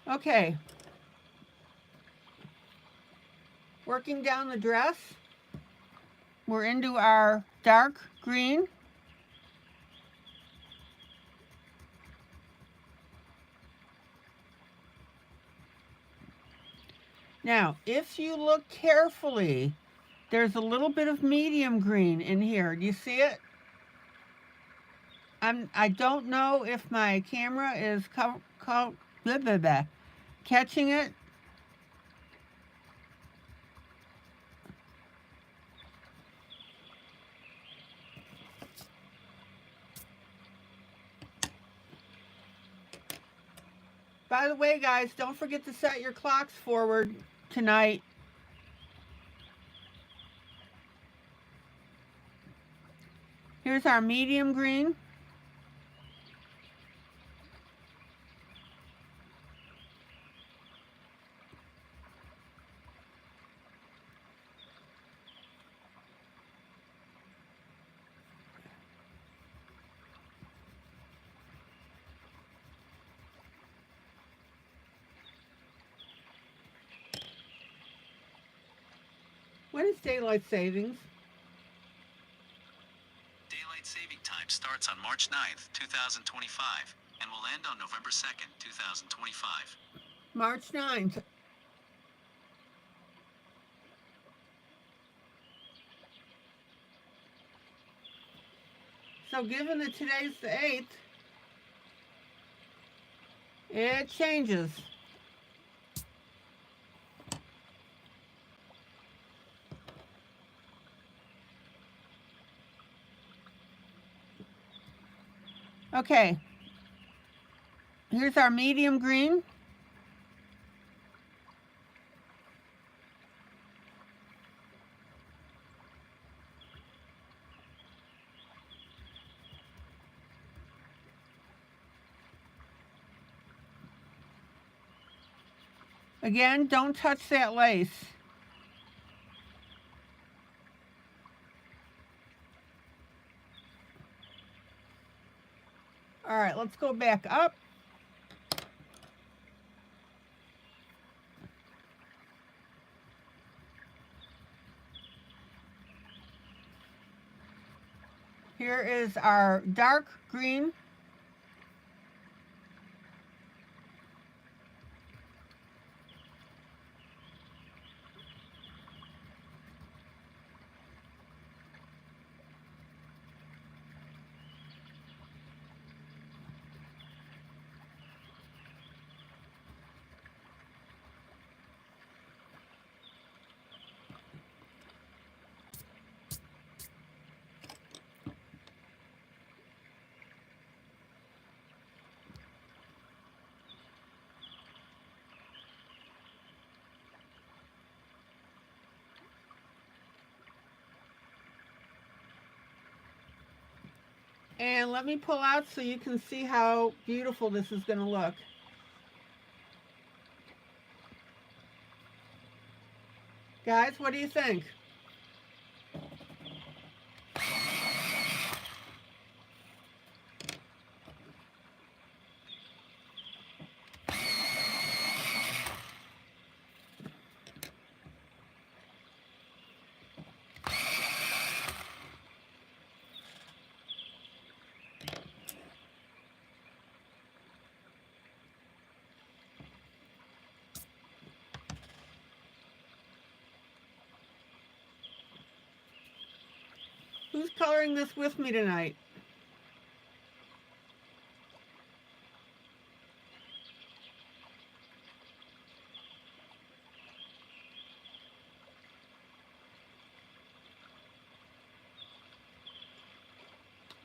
Okay. Working down the dress, we're into our dark green. Now, if you look carefully, there's a little bit of medium green in here. Do you see it? I don't know if my camera is catching it. By the way, guys, don't forget to set your clocks forward tonight. Here's our medium green. When is daylight savings? Daylight saving time starts on March 9th, 2025, and will end on November 2nd, 2025. March 9th. So given that today's the 8th, it changes. Okay, here's our medium green. Again, don't touch that lace. All right, let's go back up. Here is our dark green. And let me pull out so you can see how beautiful this is going to look. Guys, what do you think? Who's coloring this with me tonight?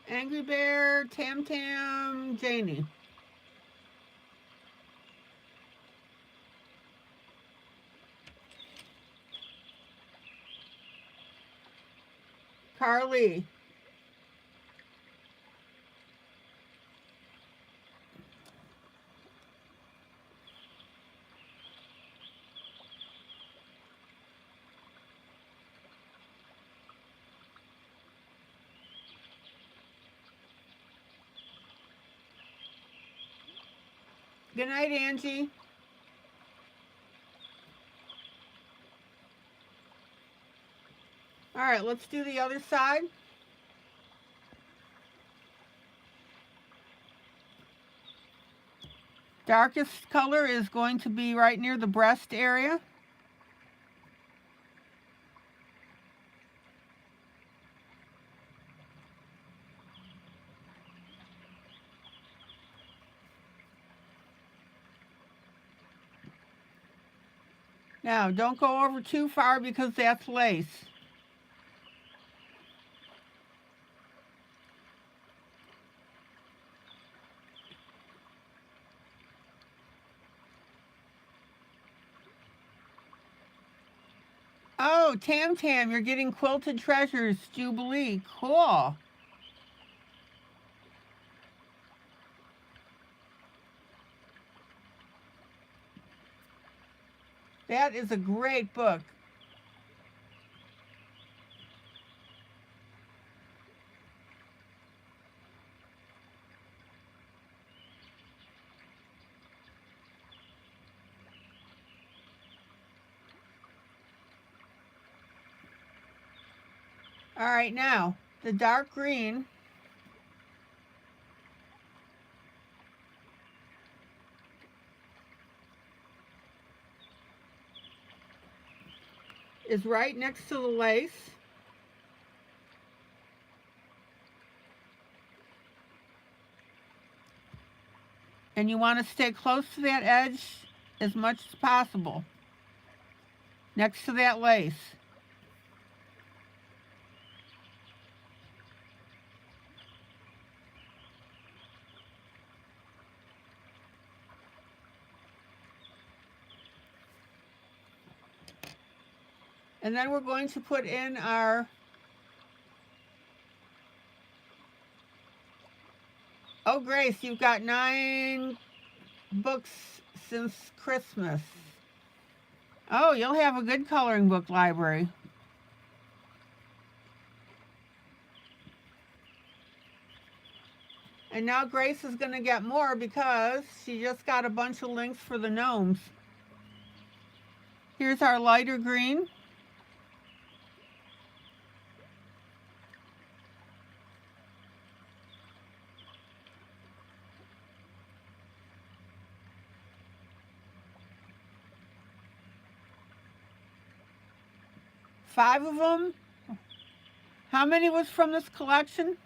Angry Bear, Tam Tam, Janie. Carly. Good night, Angie. All right, let's do the other side. Darkest color is going to be right near the breast area. Now, don't go over too far because that's lace. Oh, Tam Tam, you're getting Quilted Treasures Jubilee. Cool. That is a great book. All right, now, the dark green is right next to the lace. And you want to stay close to that edge as much as possible, next to that lace. And then we're going to put in our, oh Grace, you've got 9 books since Christmas. Oh, you'll have a good coloring book library. And now Grace is going to get more because she just got a bunch of links for the gnomes. Here's our lighter green. Five of them. How many was from this collection?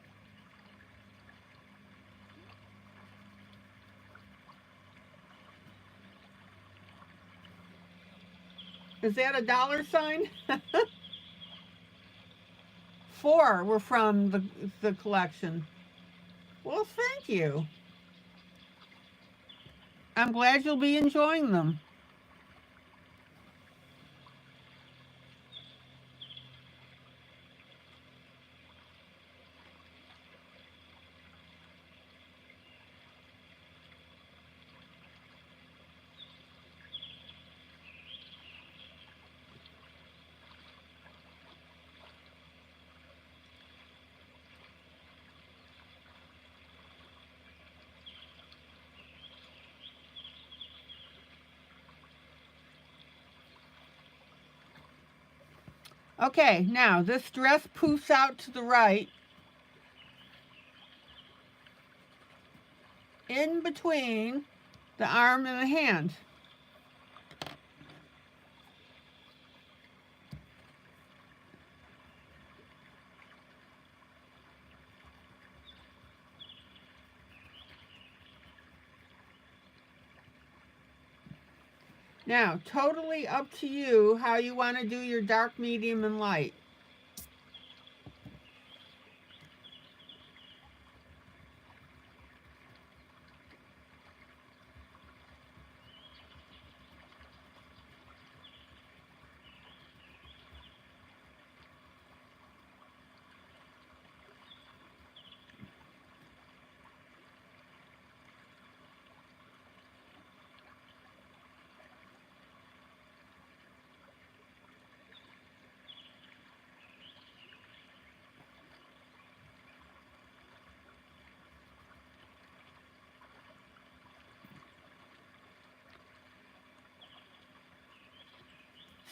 Is that a dollar sign? 4 were from the collection. Well, thank you. I'm glad you'll be enjoying them. Okay, now this dress poofs out to the right, in between the arm and the hand. Now, totally up to you how you want to do your dark, medium, and light.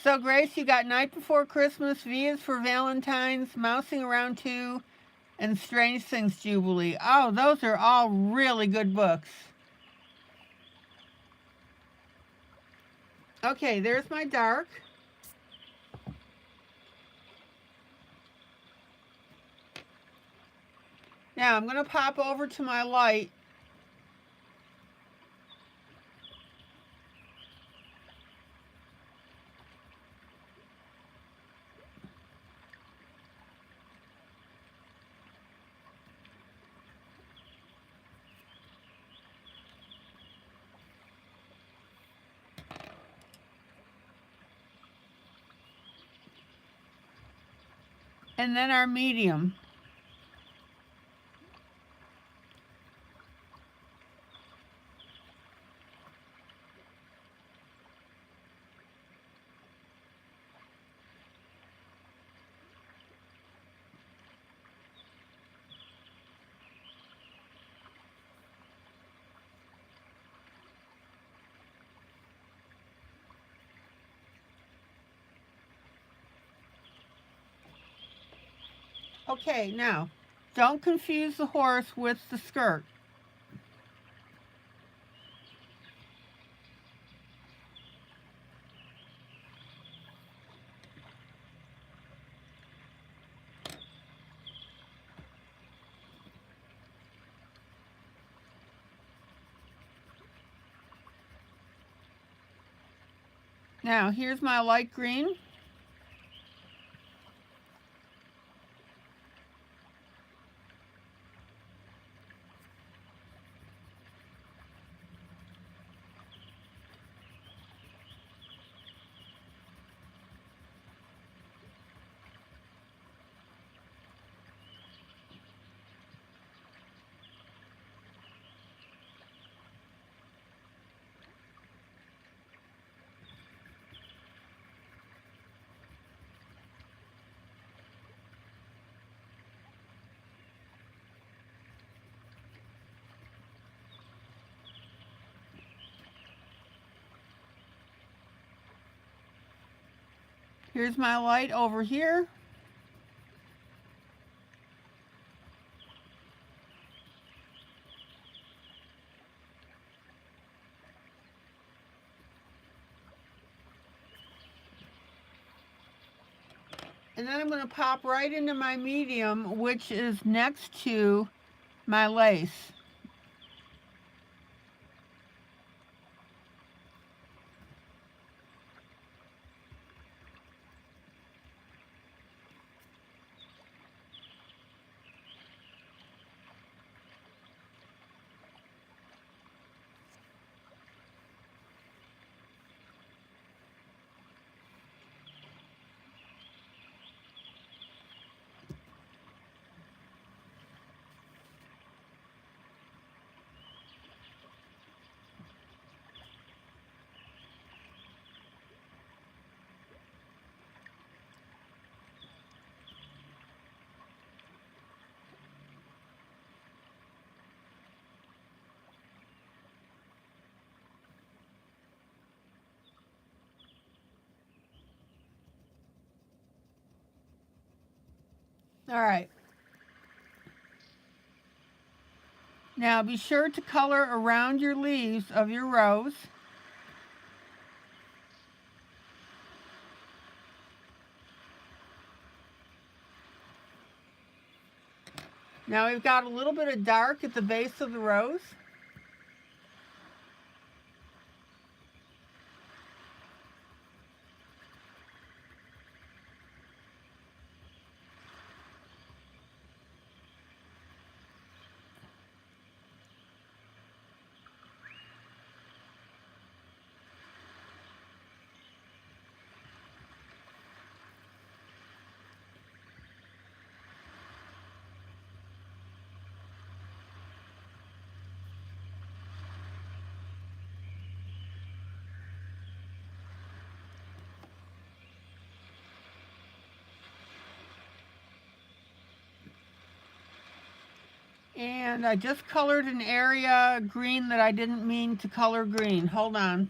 So, Grace, you got Night Before Christmas, V is for Valentine's, Mousing Around 2, and Strange Things Jubilee. Oh, those are all really good books. Okay, there's my dark. Now I'm going to pop over to my light. And then our medium. Okay, now, don't confuse the horse with the skirt. Now, here's my light green. Here's my light over here. And then I'm going to pop right into my medium, which is next to my lace. All right. Now be sure to color around your leaves of your rose. Now we've got a little bit of dark at the base of the rose. And I just colored an area green that I didn't mean to color green. Hold on.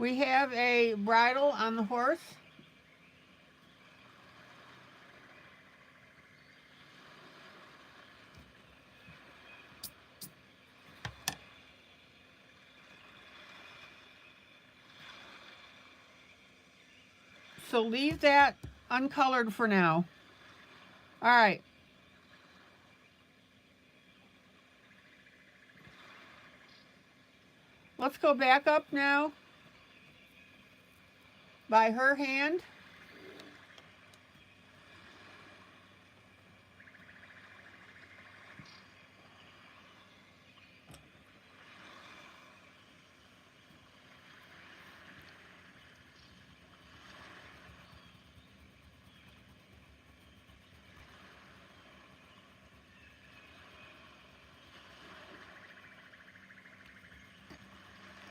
We have a bridle on the horse. So leave that uncolored for now. All right. Let's go back up now by her hand.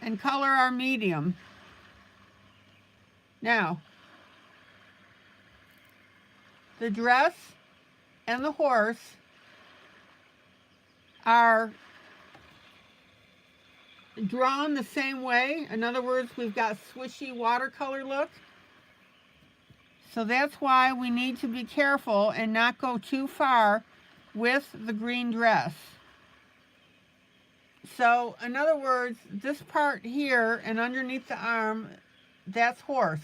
And color our medium. Now, the dress and the horse are drawn the same way. In other words, we've got swishy watercolor look. So that's why we need to be careful and not go too far with the green dress. So, in other words, this part here and underneath the arm, that's horse.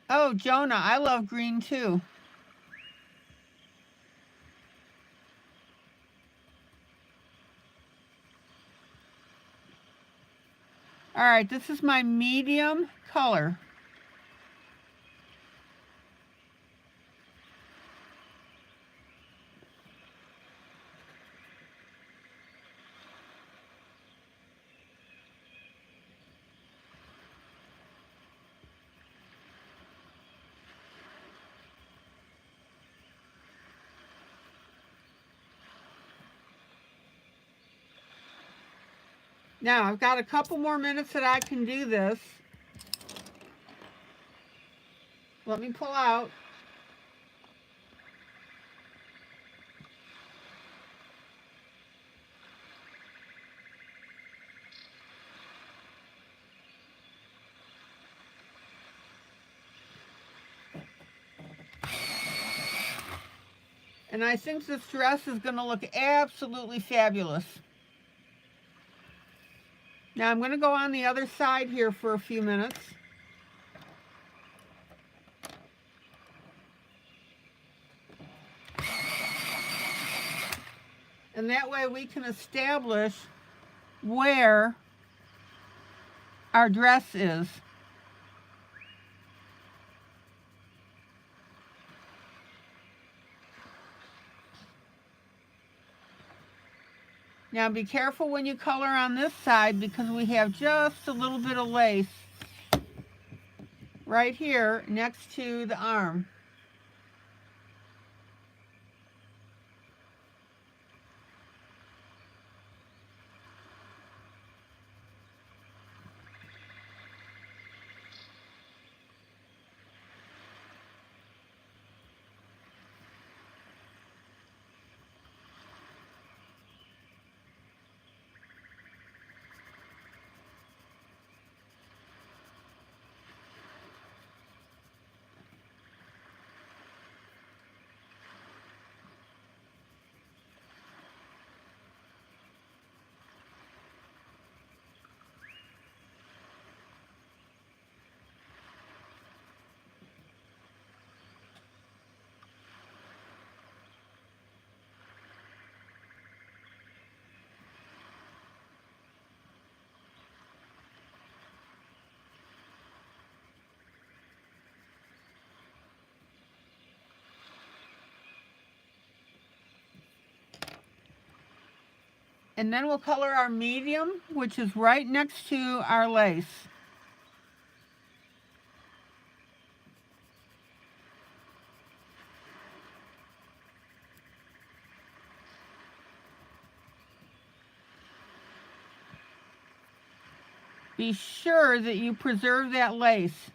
Oh, Jonah, I love green too. All right, this is my medium color. Now, I've got a couple more minutes that I can do this. Let me pull out. And I think this dress is going to look absolutely fabulous. Now I'm going to go on the other side here for a few minutes. And that way we can establish where our dress is. Now be careful when you color on this side because we have just a little bit of lace right here next to the arm. And then we'll color our medium, which is right next to our lace. Be sure that you preserve that lace.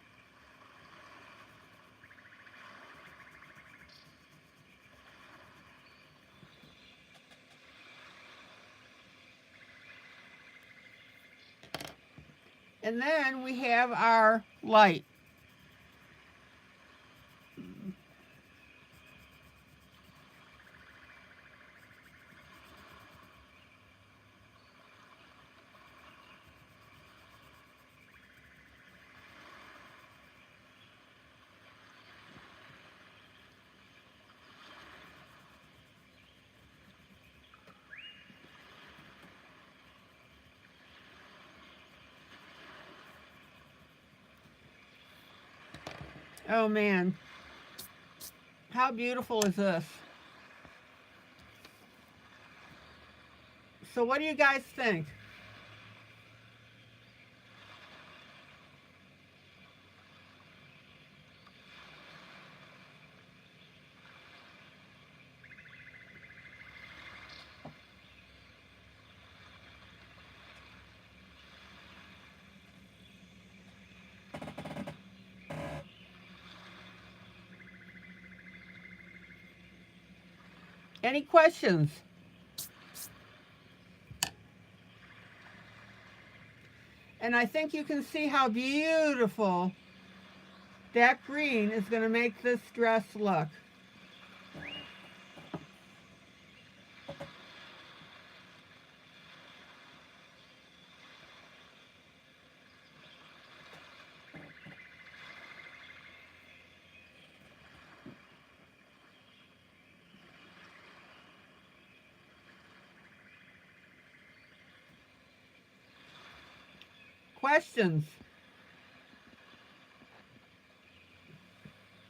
And then we have our light. Oh man, how beautiful is this? So what do you guys think? Any questions? And I think you can see how beautiful that green is going to make this dress look. Questions?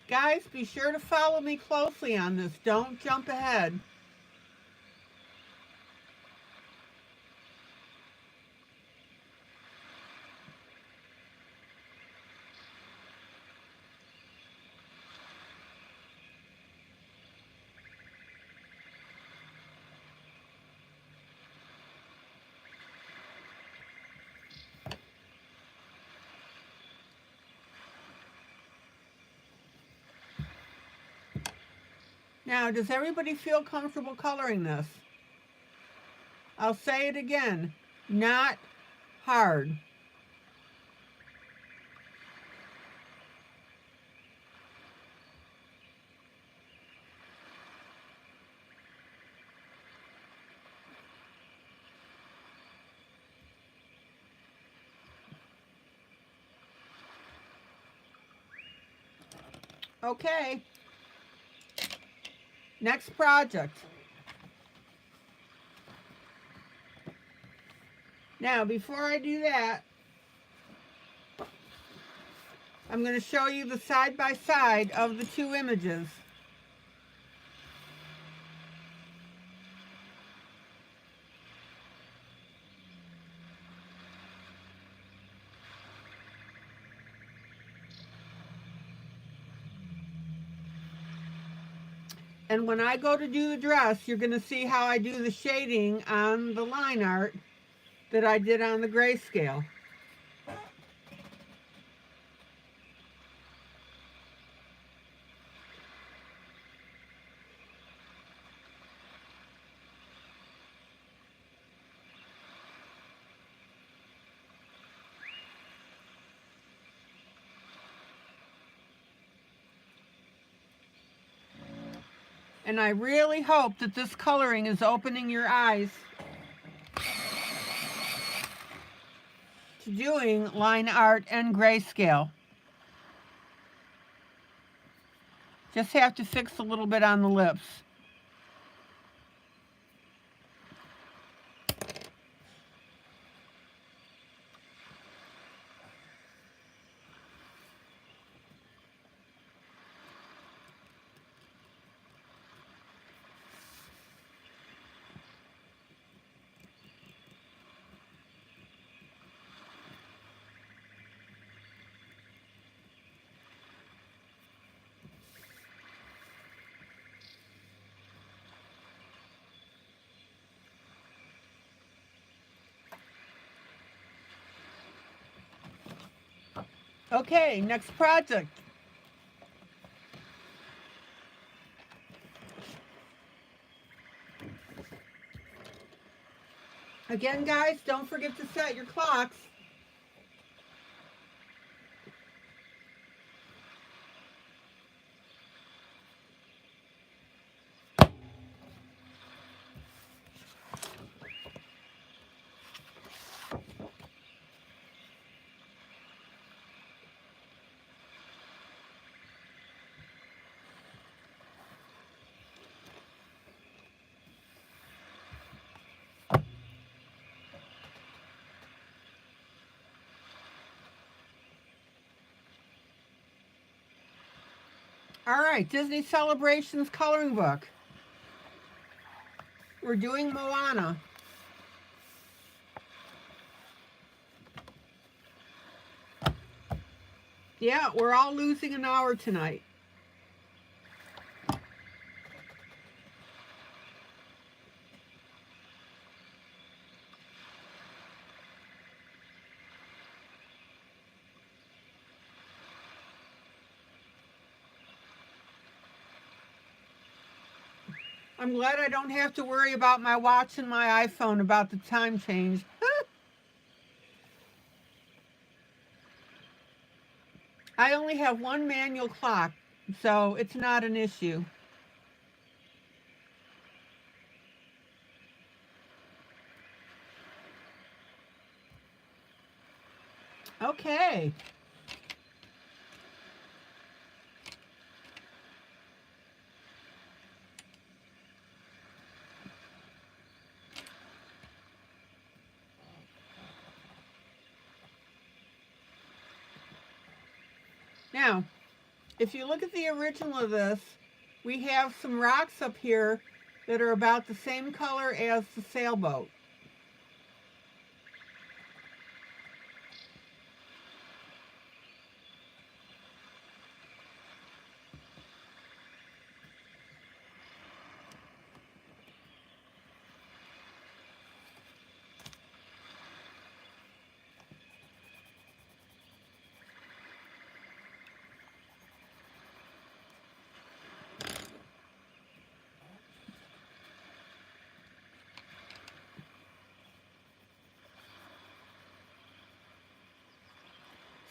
Guys, be sure to follow me closely on this. Don't jump ahead. Now, does everybody feel comfortable coloring this? I'll say it again, not hard. Okay. Next project. Now, before I do that, I'm going to show you the side by side of the two images. And when I go to do the dress, you're going to see how I do the shading on the line art that I did on the grayscale. And I really hope that this coloring is opening your eyes to doing line art and grayscale. Just have to fix a little bit on the lips. Okay, next project. Again, guys, don't forget to set your clocks. All right, Disney Celebrations coloring book. We're doing Moana. Yeah, we're all losing an hour tonight. I'm glad I don't have to worry about my watch and my iPhone about the time change. I only have one manual clock, so it's not an issue. Okay. Now, if you look at the original of this, we have some rocks up here that are about the same color as the sailboat.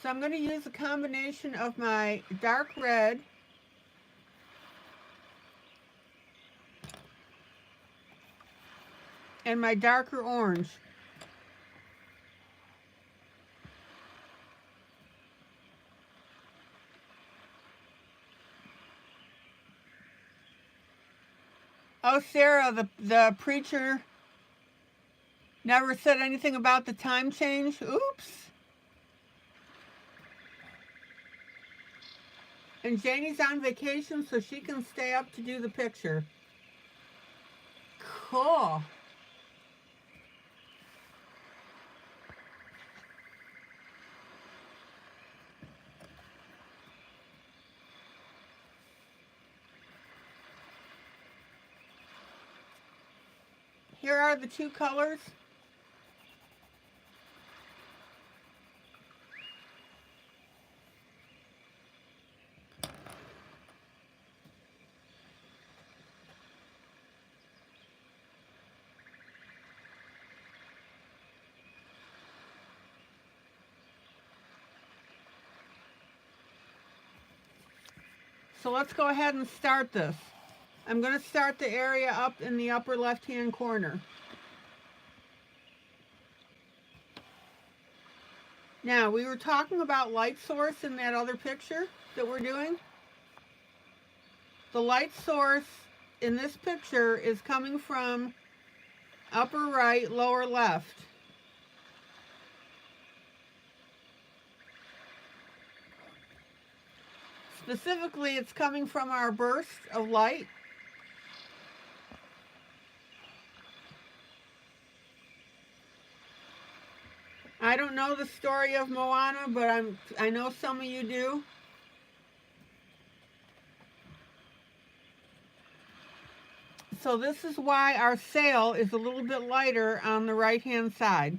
So I'm going to use a combination of my dark red and my darker orange. Oh, Sarah, the preacher never said anything about the time change. Oops. And Janie's on vacation, so she can stay up to do the picture. Cool. Here are the two colors. So let's go ahead and start this. I'm going to start the area up in the upper left-hand corner. Now, we were talking about light source in that other picture that we're doing. The light source in this picture is coming from upper right, lower left. Specifically, it's coming from our burst of light. I don't know the story of Moana, but I know some of you do. So this is why our sail is a little bit lighter on the right-hand side.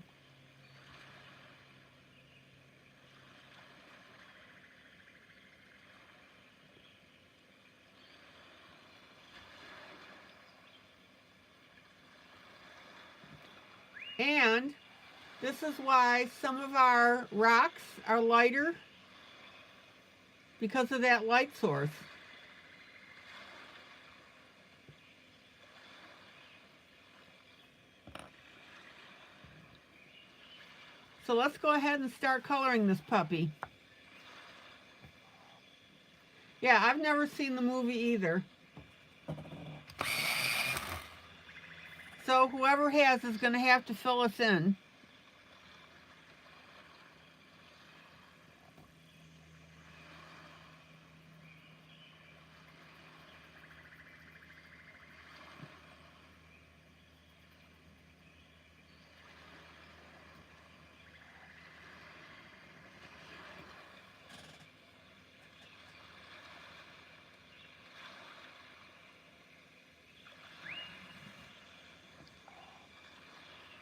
And this is why some of our rocks are lighter, because of that light source. So let's go ahead and start coloring this puppy. Yeah, I've never seen the movie either. So whoever has is going to have to fill us in.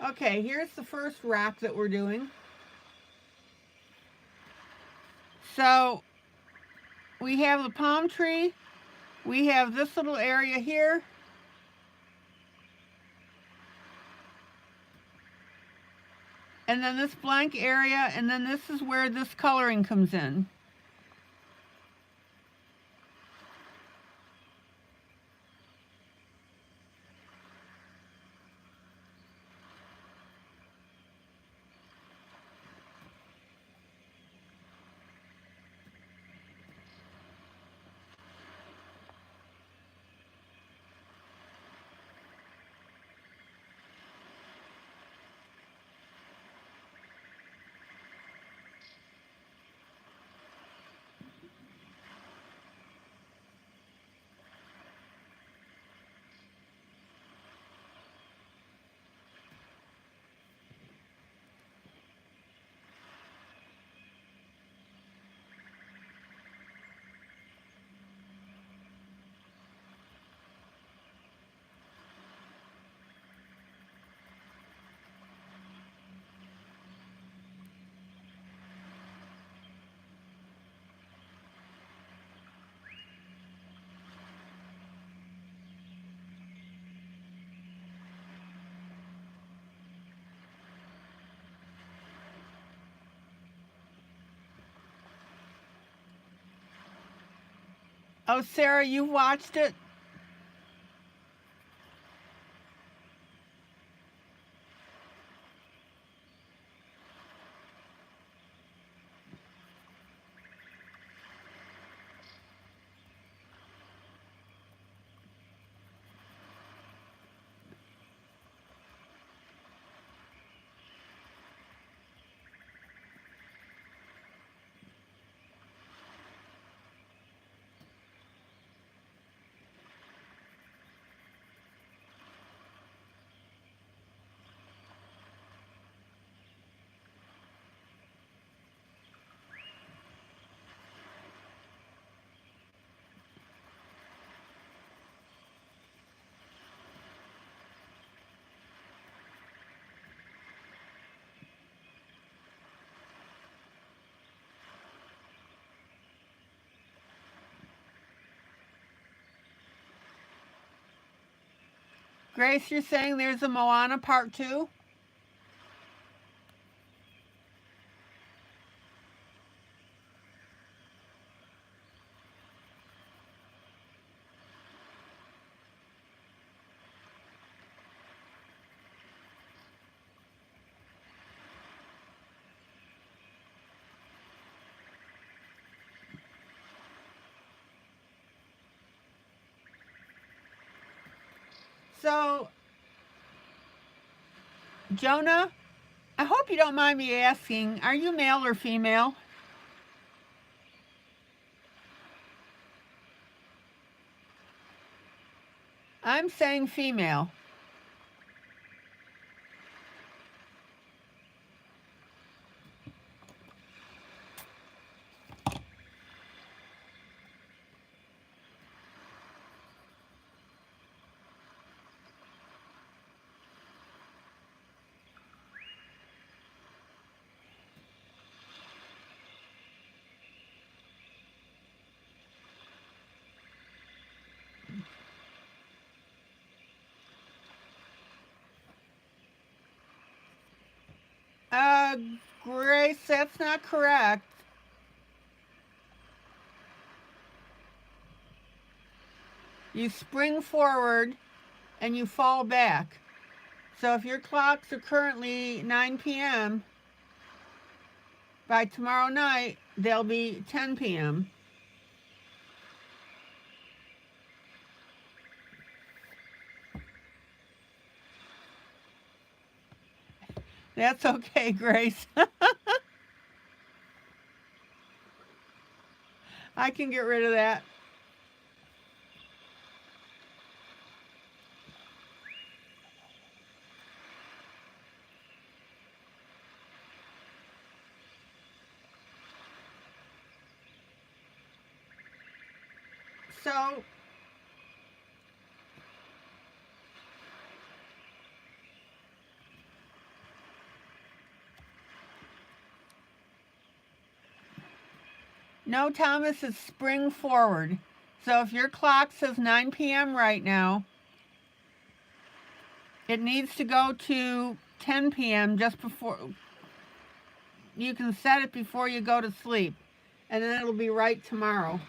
Okay, here's the first rock that we're doing. So we have the palm tree, we have this little area here, and then this blank area, and then this is where this coloring comes in. Oh, Sarah, you watched it? Grace, you're saying there's a Moana part 2? So, Jonah, I hope you don't mind me asking, are you male or female? I'm saying female. Grace, that's not correct. You spring forward and you fall back. So if your clocks are currently 9 p.m., by tomorrow night, they'll be 10 p.m. That's okay, Grace. I can get rid of that. So, no, Thomas, is spring forward. So if your clock says 9 p.m. right now, it needs to go to 10 p.m. just before. You can set it before you go to sleep, and then it'll be right tomorrow.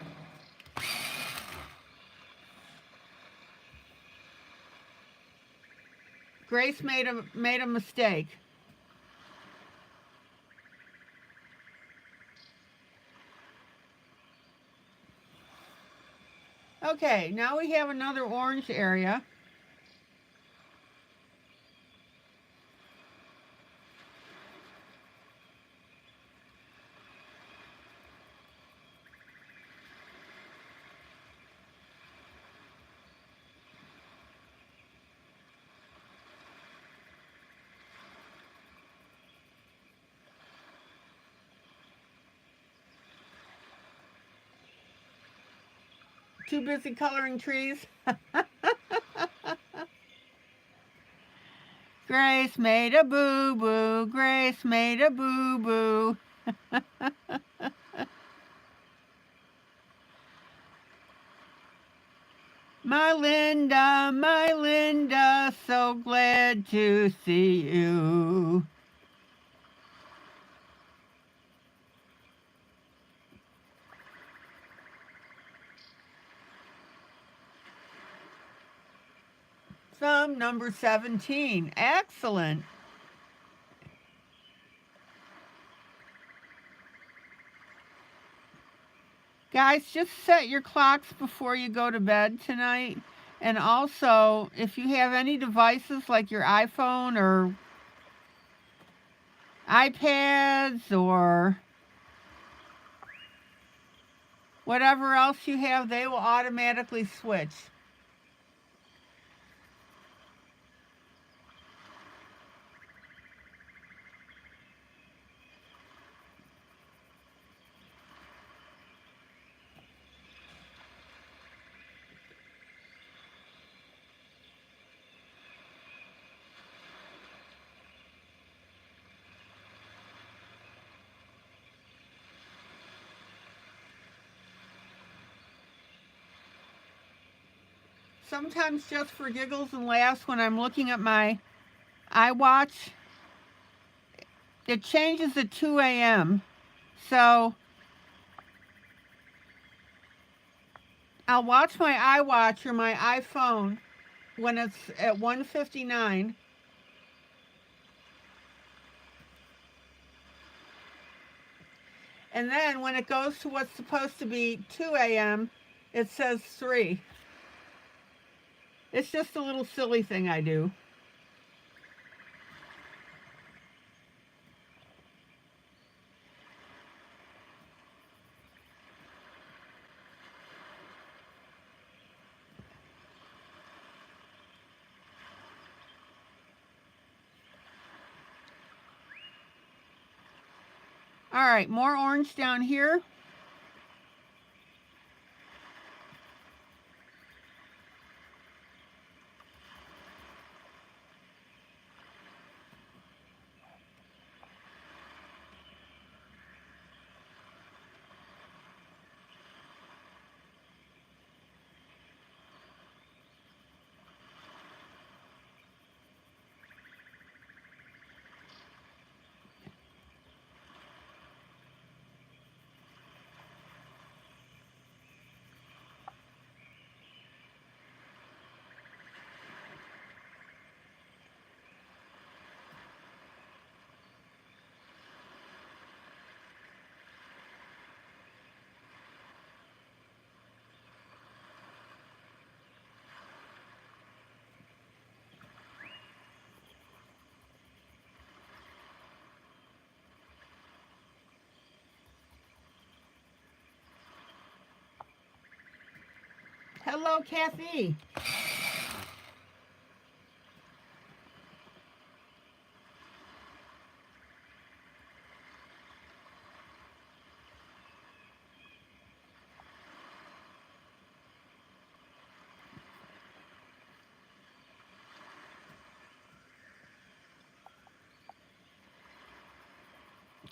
Grace made a mistake. Okay, now we have another orange area. Too busy coloring trees? Grace made a boo-boo. Grace made a boo-boo. My Linda, so glad to see you. Thumb number 17. Excellent. Guys, just set your clocks before you go to bed tonight. And also, if you have any devices like your iPhone or iPads or whatever else you have, they will automatically switch. Sometimes just for giggles and laughs, when I'm looking at my iWatch, it changes at 2 a.m. So I'll watch my iWatch or my iPhone when it's at 1:59. And then when it goes to what's supposed to be 2 a.m., it says 3. It's just a little silly thing I do. All right, more orange down here. Hello, Kathy.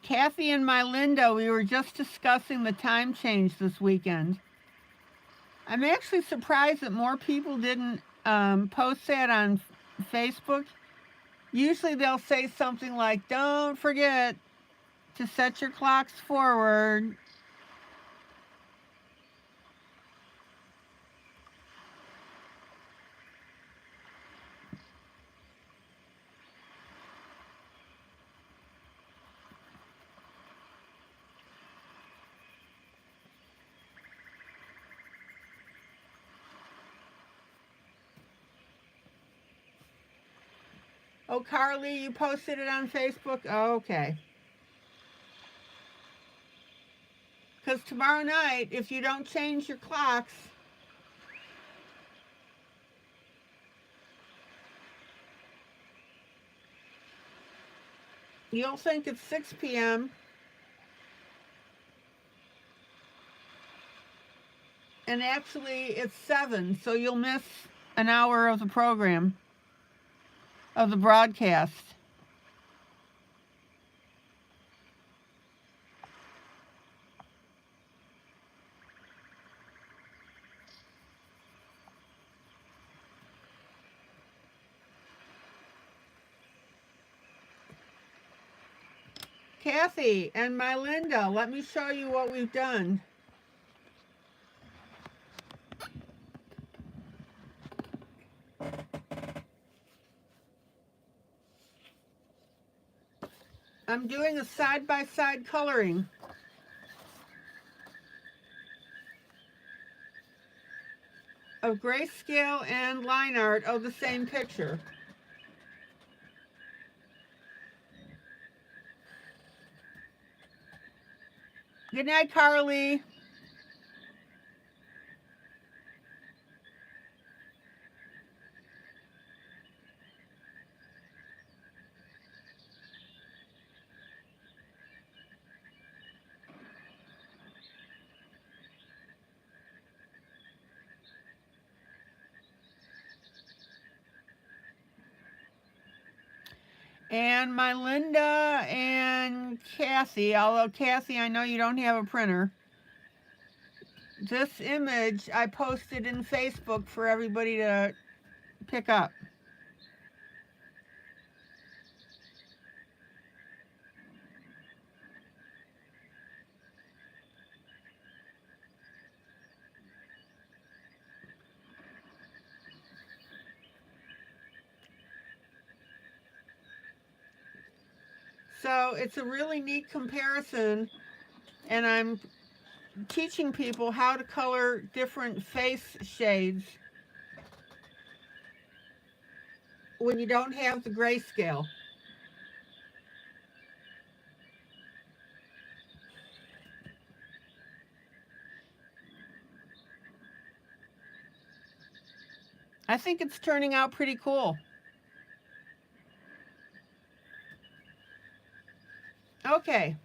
Kathy and my Linda, we were just discussing the time change this weekend. I'm actually surprised that more people didn't post that on Facebook. Usually they'll say something like, don't forget to set your clocks forward. Oh, Carly, you posted it on Facebook? Oh, okay. Because tomorrow night, if you don't change your clocks, you'll think it's 6 p.m. and actually it's 7, so you'll miss an hour of the program, of the broadcast. Kathy and my Linda, let me show you what we've done. I'm doing a side-by-side coloring of grayscale and line art of the same picture. Good night, Carly. And my Linda and Kathy, although Kathy, I know you don't have a printer. This image I posted in Facebook for everybody to pick up. So it's a really neat comparison, and I'm teaching people how to color different face shades when you don't have the grayscale. I think it's turning out pretty cool. Okay.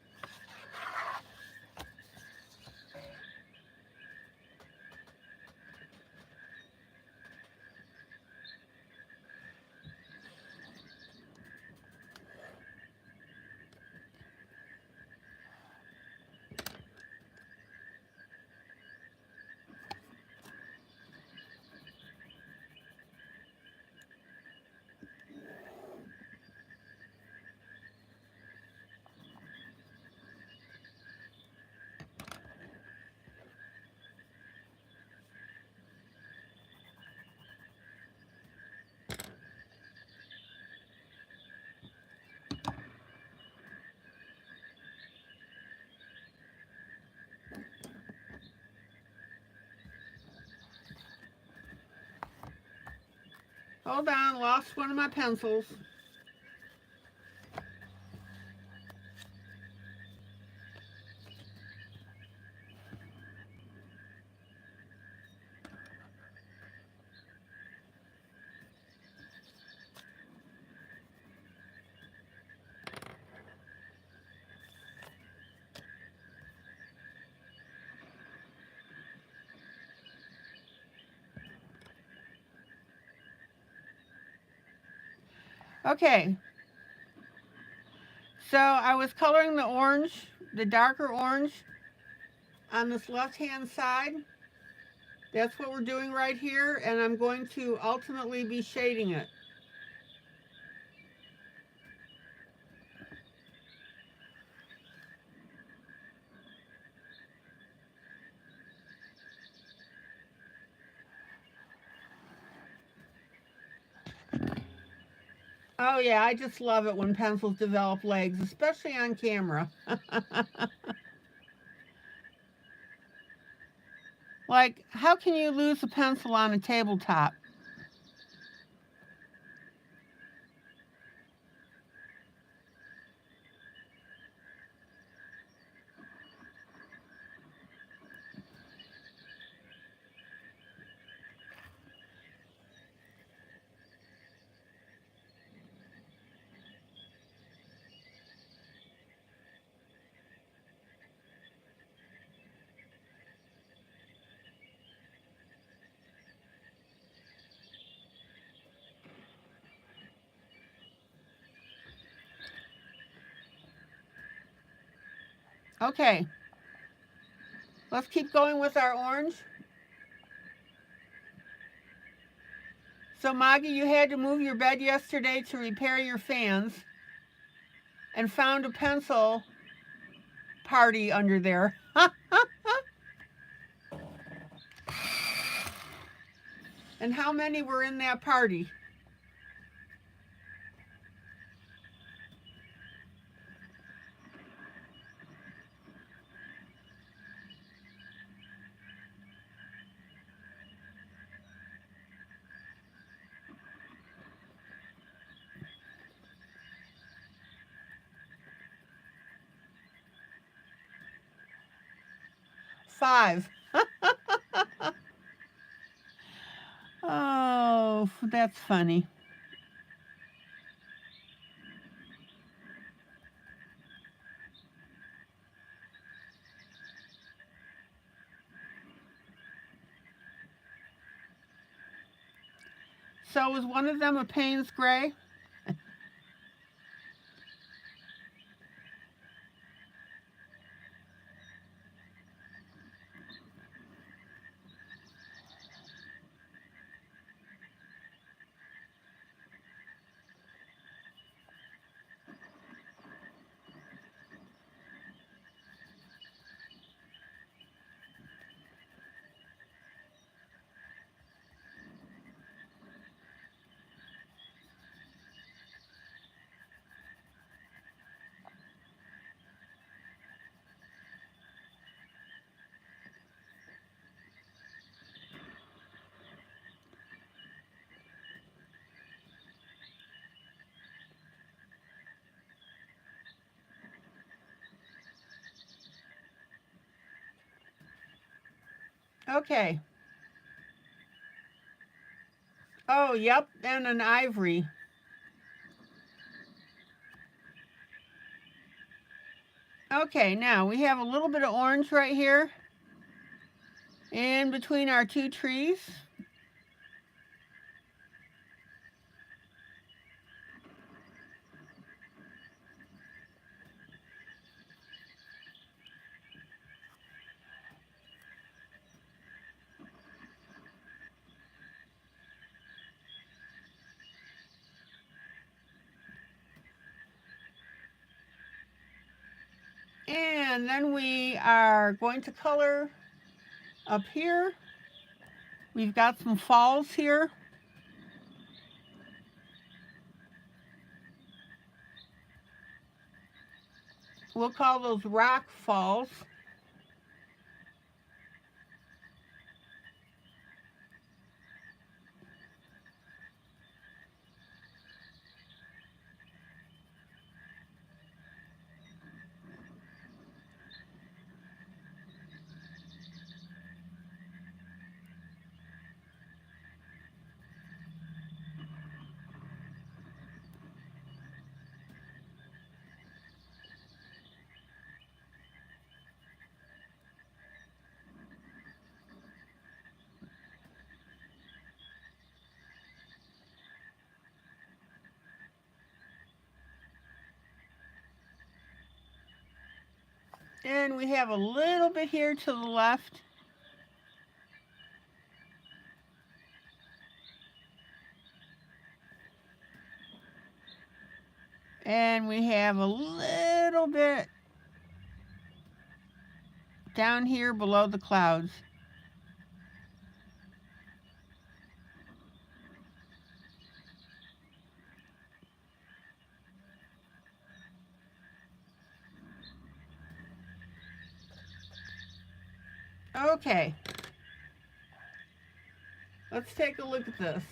Hold on, lost one of my pencils. Okay, so I was coloring the orange, the darker orange on this left-hand side. That's what we're doing right here, and I'm going to ultimately be shading it. Oh yeah, I just love it when pencils develop legs, especially on camera. Like, how can you lose a pencil on a tabletop? Okay, let's keep going with our orange. So Maggie, you had to move your bed yesterday to repair your fans and found a pencil party under there. And how many were in that party? Five. Oh, that's funny. So was one of them a Payne's Gray? Okay. Oh, yep, and an ivory. Okay, now we have a little bit of orange right here in between our two trees. And then we are going to color up here. We've got some falls here. We'll call those rock falls. And we have a little bit here to the left. And we have a little bit down here below the clouds. Okay. Let's take a look at this.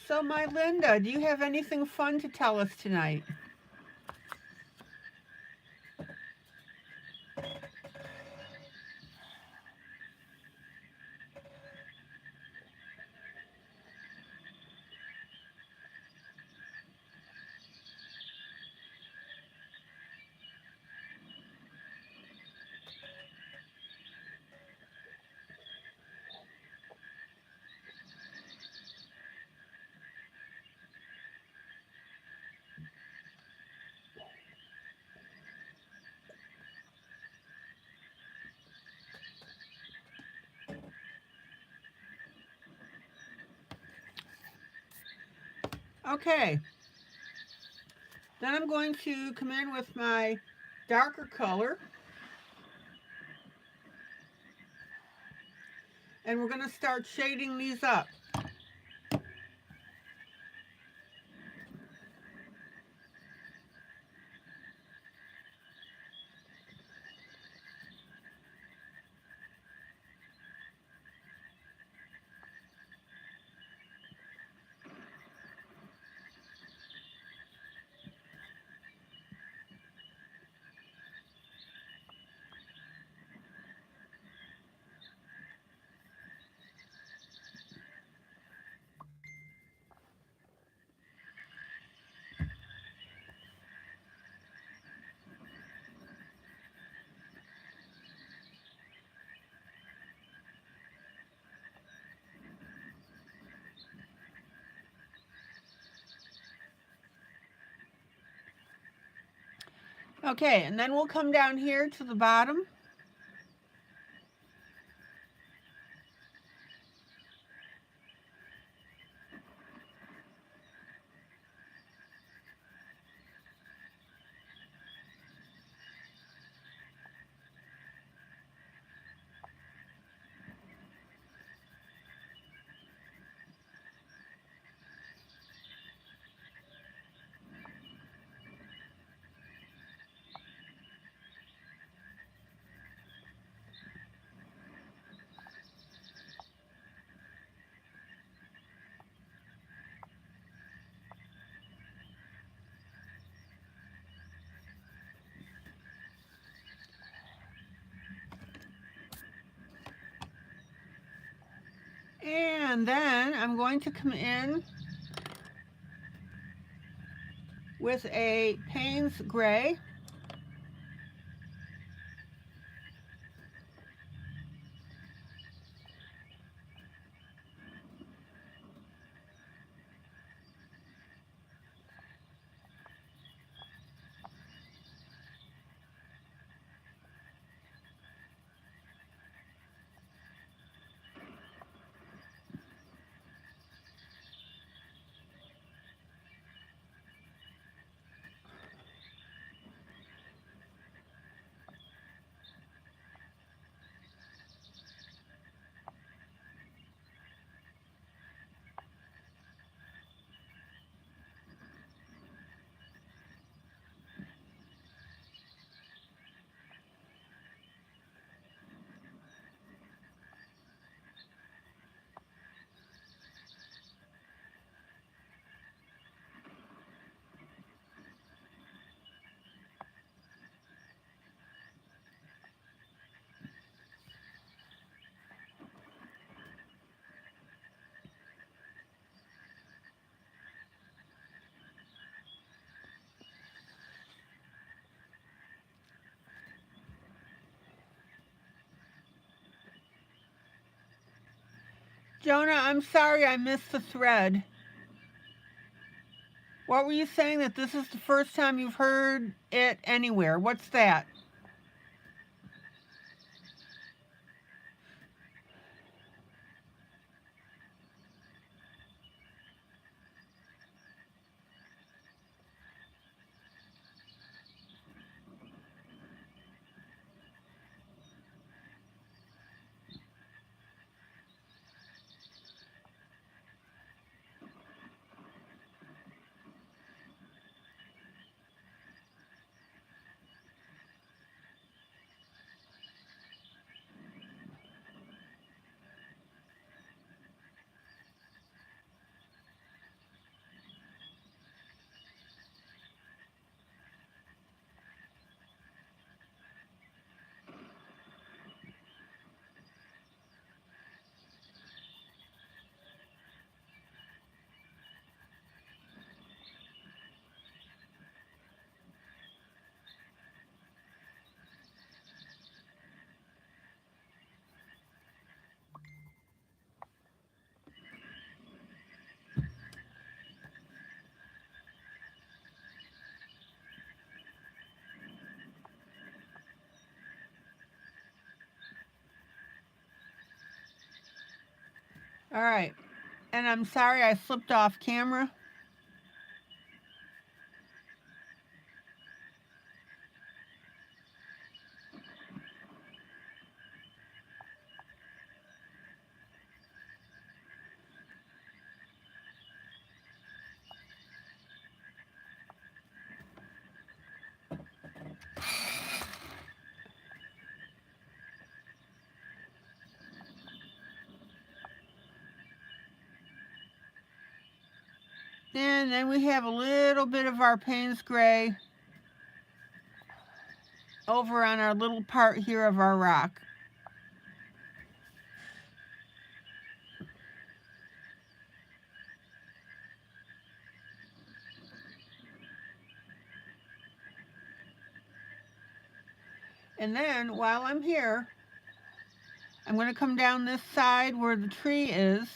So, my Linda, do you have anything fun to tell us tonight? Okay. Then I'm going to come in with my darker color. And we're going to start shading these up. Okay, and then we'll come down here to the bottom. And then I'm going to come in with a Payne's Gray. Jonah, I'm sorry I missed the thread. What were you saying, that this is the first time you've heard it anywhere? What's that? All right. And I'm sorry I slipped off camera. And then we have a little bit of our Payne's Gray over on our little part here of our rock. And then while I'm here, I'm going to come down this side where the tree is.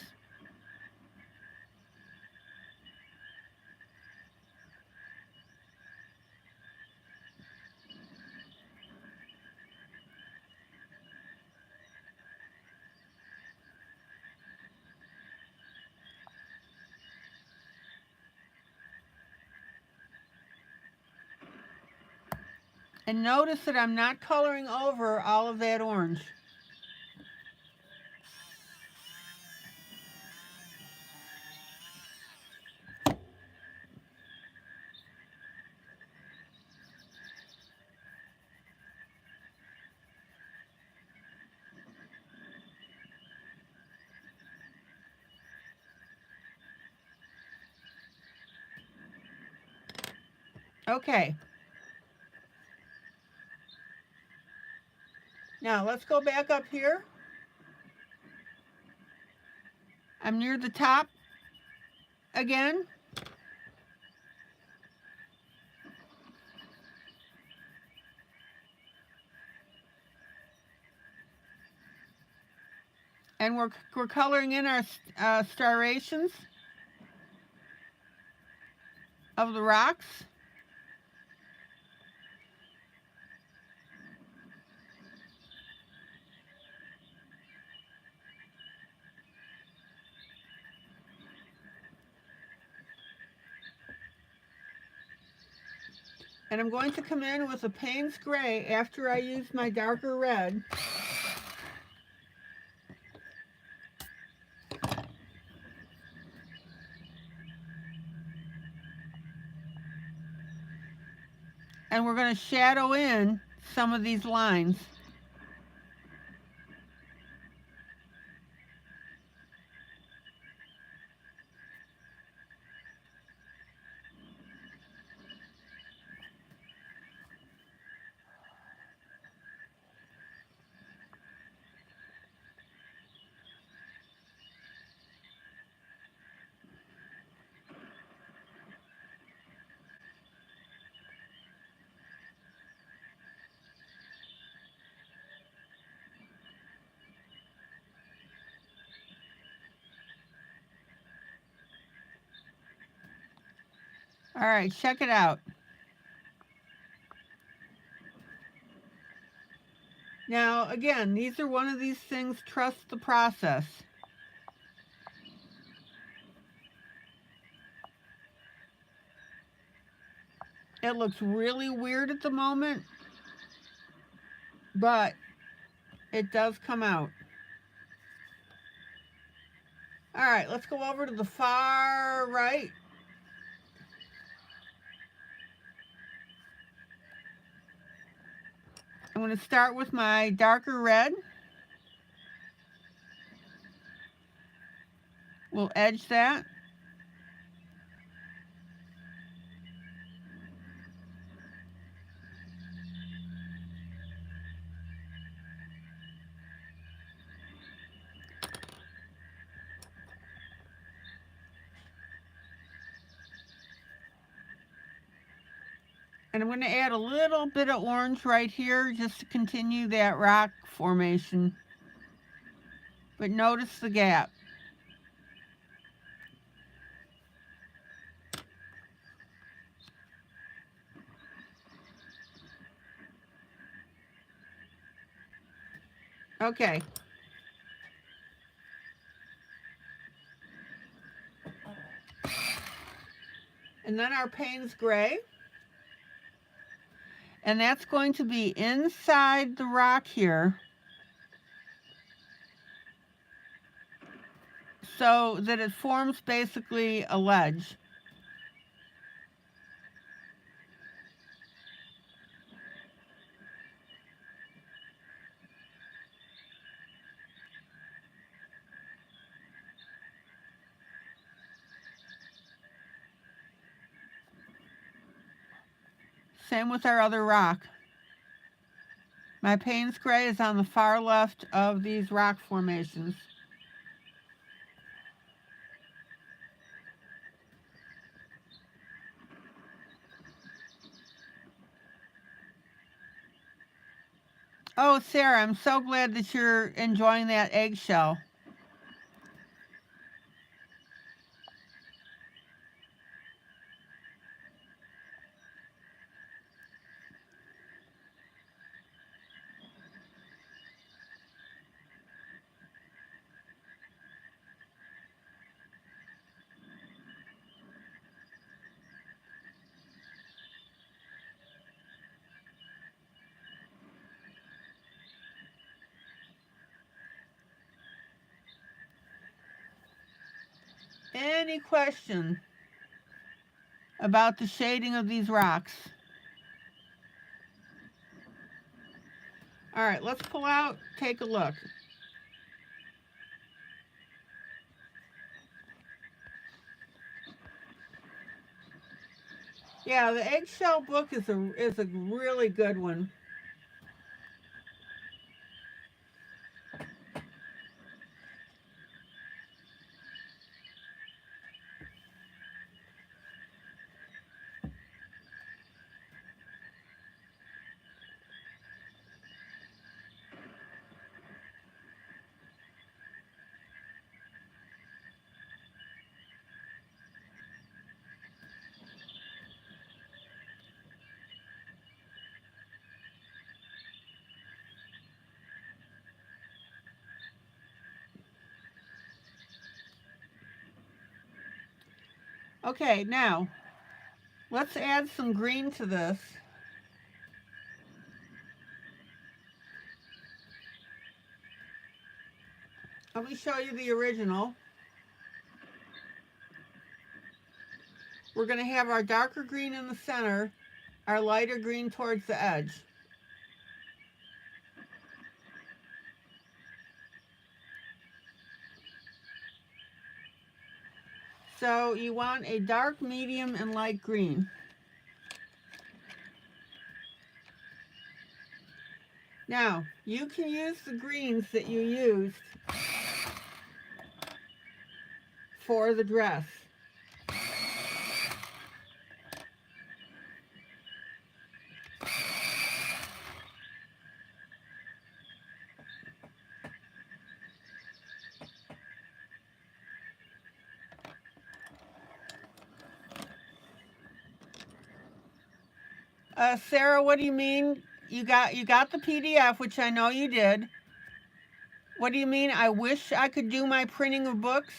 And notice that I'm not coloring over all of that orange. Okay. Now let's go back up here. I'm near the top again. And we're coloring in our striations of the rocks. And I'm going to come in with a Payne's Gray after I use my darker red. And we're going to shadow in some of these lines. All right, check it out. Now, again, these are one of these things, trust the process. It looks really weird at the moment, but it does come out. All right, let's go over to the far right. I'm going to start with my darker red. We'll edge that. And I'm going to add a little bit of orange right here just to continue that rock formation. But notice the gap. Okay. And then our Payne's Gray. And that's going to be inside the rock here, so that it forms basically a ledge. Same with our other rock. My Payne's Gray is on the far left of these rock formations. Oh, Sarah, I'm so glad that you're enjoying that eggshell. Any question about the shading of these rocks? All right, let's pull out, take a look. Yeah, the eggshell book is a really good one. Okay, now let's add some green to this. Let me show you the original. We're going to have our darker green in the center, our lighter green towards the edge. So you want a dark, medium, and light green. Now, you can use the greens that you used for the dress. Sarah, what do you mean? You got the PDF, which I know you did. What do you mean? I wish I could do my printing of books?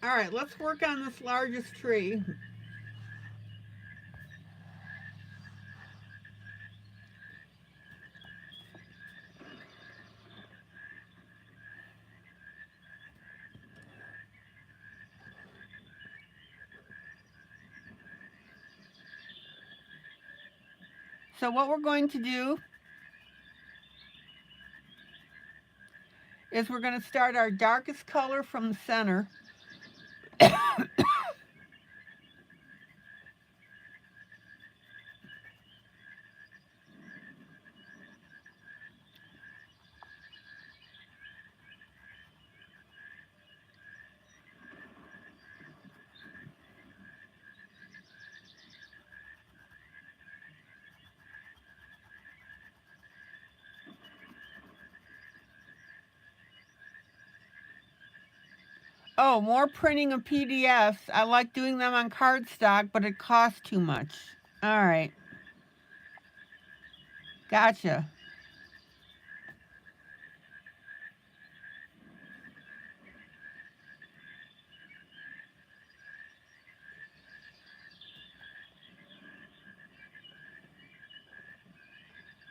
All right, let's work on this largest tree. So what we're going to do is we're going to start our darkest color from the center. Oh, more printing of PDFs. I like doing them on cardstock, but it costs too much. All right. Gotcha.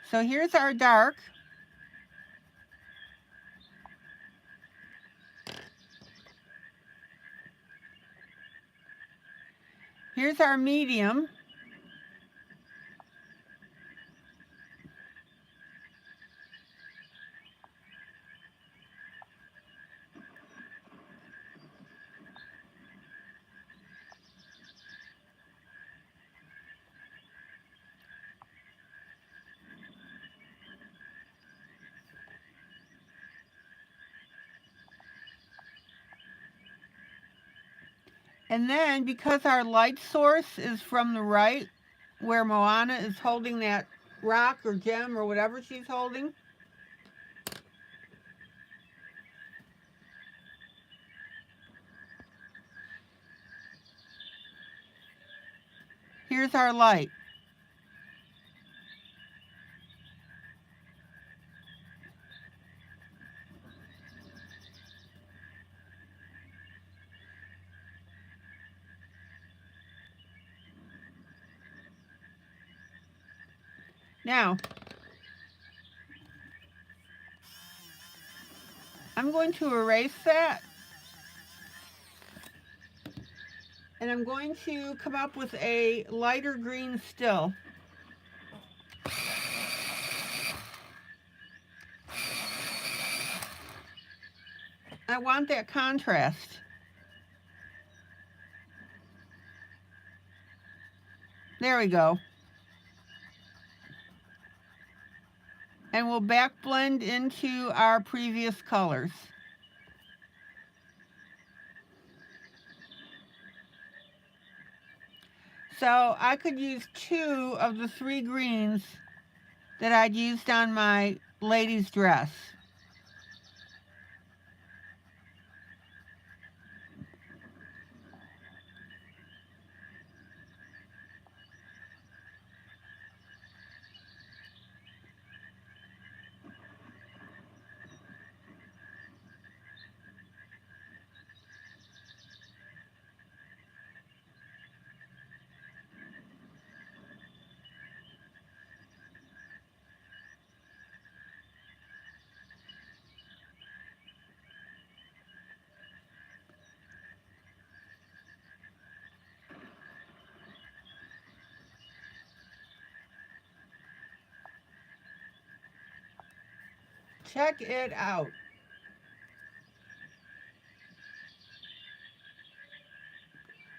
So here's our dark. Here's our medium. And then because our light source is from the right, where Moana is holding that rock or gem or whatever she's holding, here's our light. Now, I'm going to erase that. And I'm going to come up with a lighter green still. I want that contrast. There we go. And we'll back blend into our previous colors. So I could use 2 of the 3 greens that I'd used on my lady's dress. Check it out.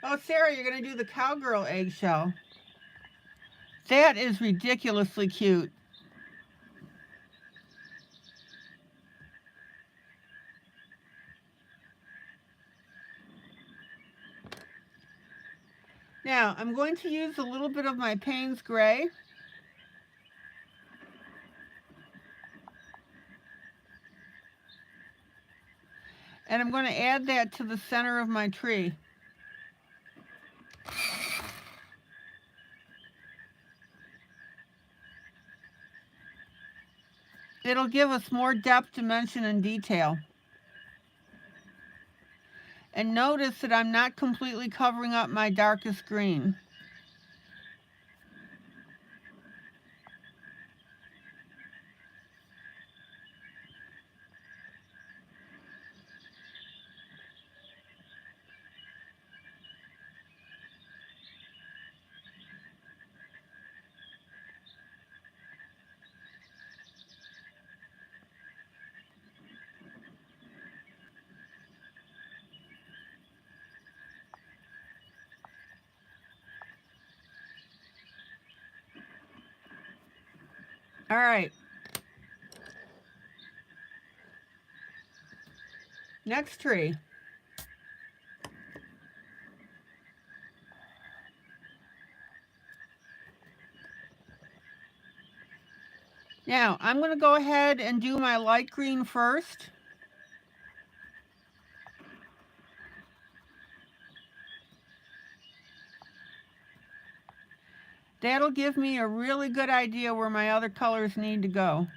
Oh, Sarah, you're going to do the cowgirl eggshell. That is ridiculously cute. Now, I'm going to use a little bit of my Payne's Gray. And I'm going to add that to the center of my tree. It'll give us more depth, dimension, and detail. And notice that I'm not completely covering up my darkest green. All right. Next tree. Now, I'm going to go ahead and do my light green first. That'll give me a really good idea where my other colors need to go.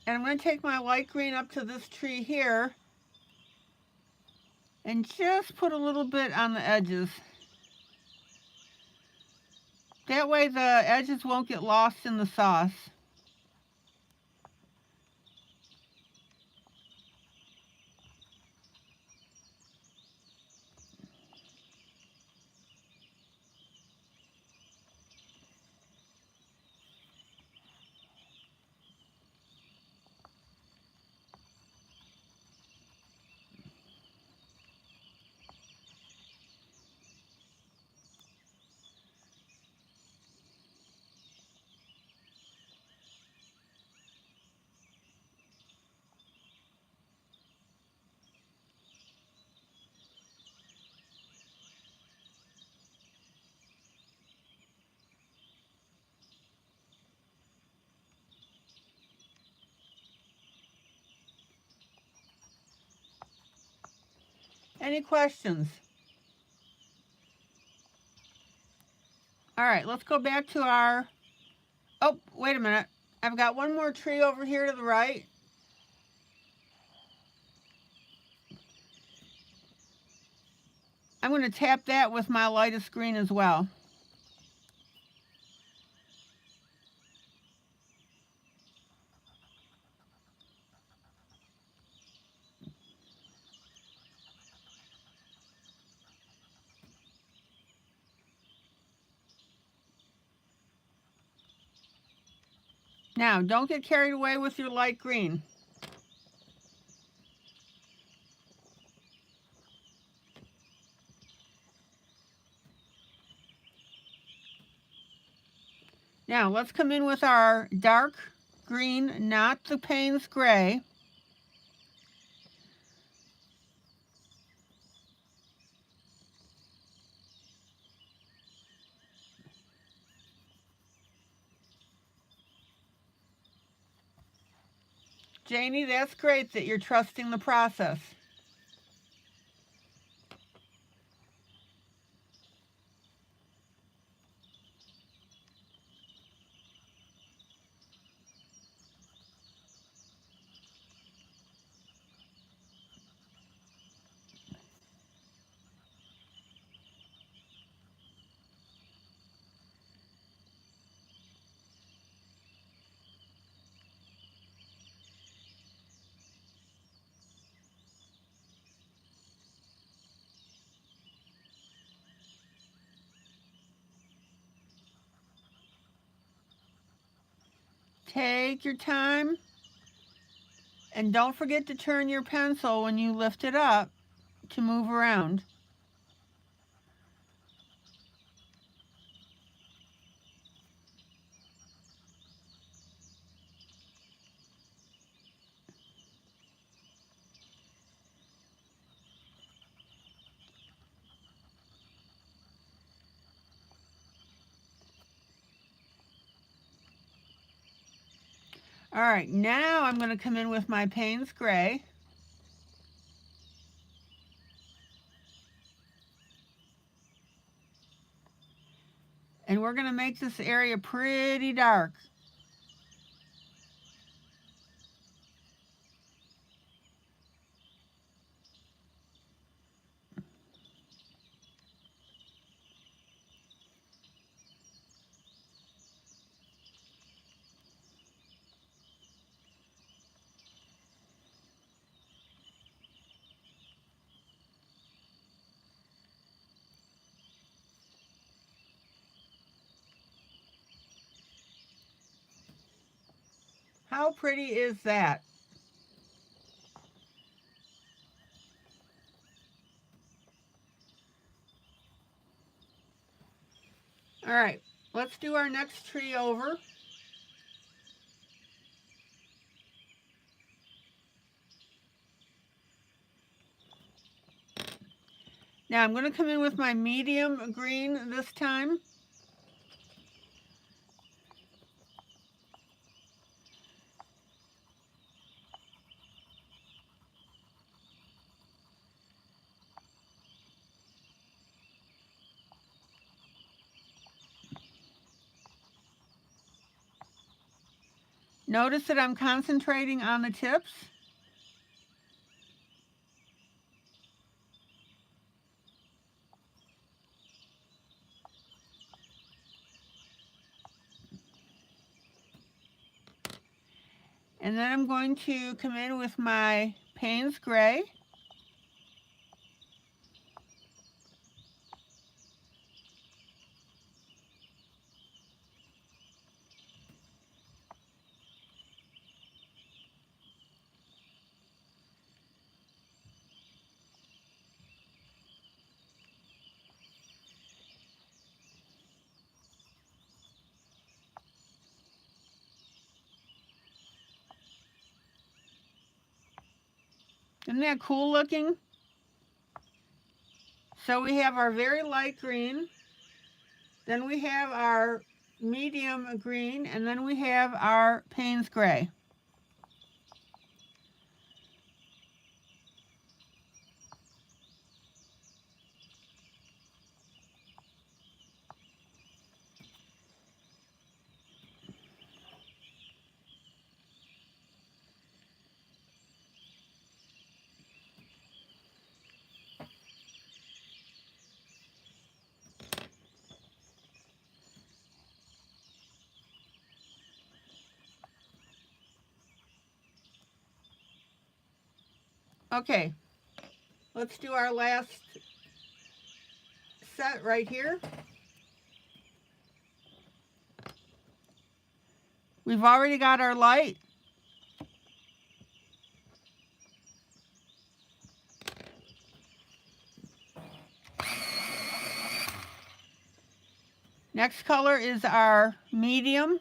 And I'm going to take my light green up to this tree here and just put a little bit on the edges. That way the edges won't get lost in the sauce. Any questions? All right, let's go back to our, oh, wait a minute. I've got one more tree over here to the right. I'm going to tap that with my lightest green as well. Now, don't get carried away with your light green. Now, let's come in with our dark green, not the Payne's gray. Janie, that's great that you're trusting the process. Take your time. And don't forget to turn your pencil when you lift it up to move around. All right, now I'm going to come in with my Payne's Gray. And we're going to make this area pretty dark. How pretty is that? All right, let's do our next tree over. Now I'm going to come in with my medium green this time. Notice that I'm concentrating on the tips. And then I'm going to come in with my Payne's Gray. Isn't that cool looking? So we have our very light green, then we have our medium green, and then we have our Payne's Gray. Okay, let's do our last set right here. We've already got our light. Next color is our medium.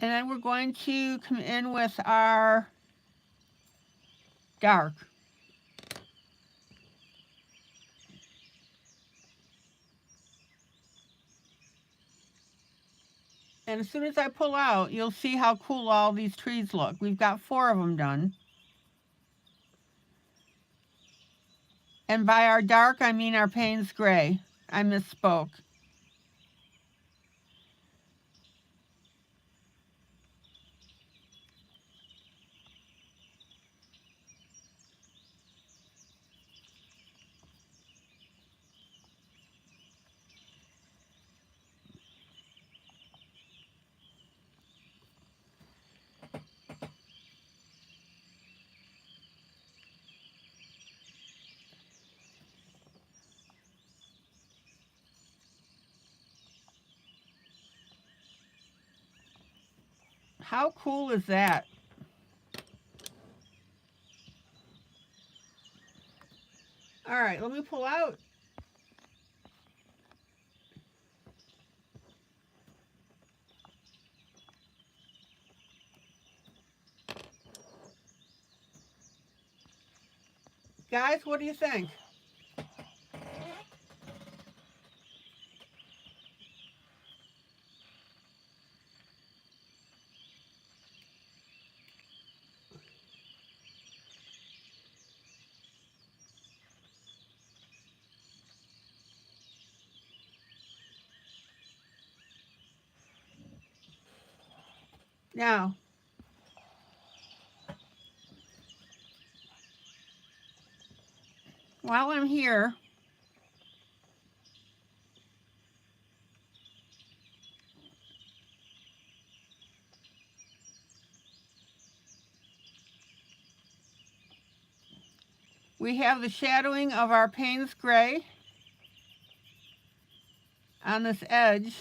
And then we're going to come in with our dark. And as soon as I pull out, you'll see how cool all these trees look. We've got 4 of them done. And by our dark, I mean our Payne's Gray. I misspoke. How cool is that? All right, let me pull out. Guys, what do you think? Now, while I'm here, we have the shadowing of our Payne's Gray on this edge.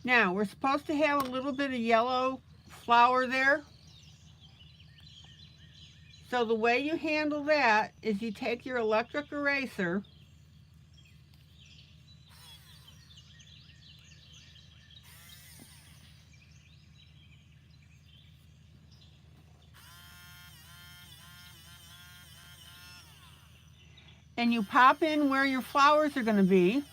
Now, we're supposed to have a little bit of yellow flower there. So the way you handle that is you take your electric eraser and you pop in where your flowers are going to be.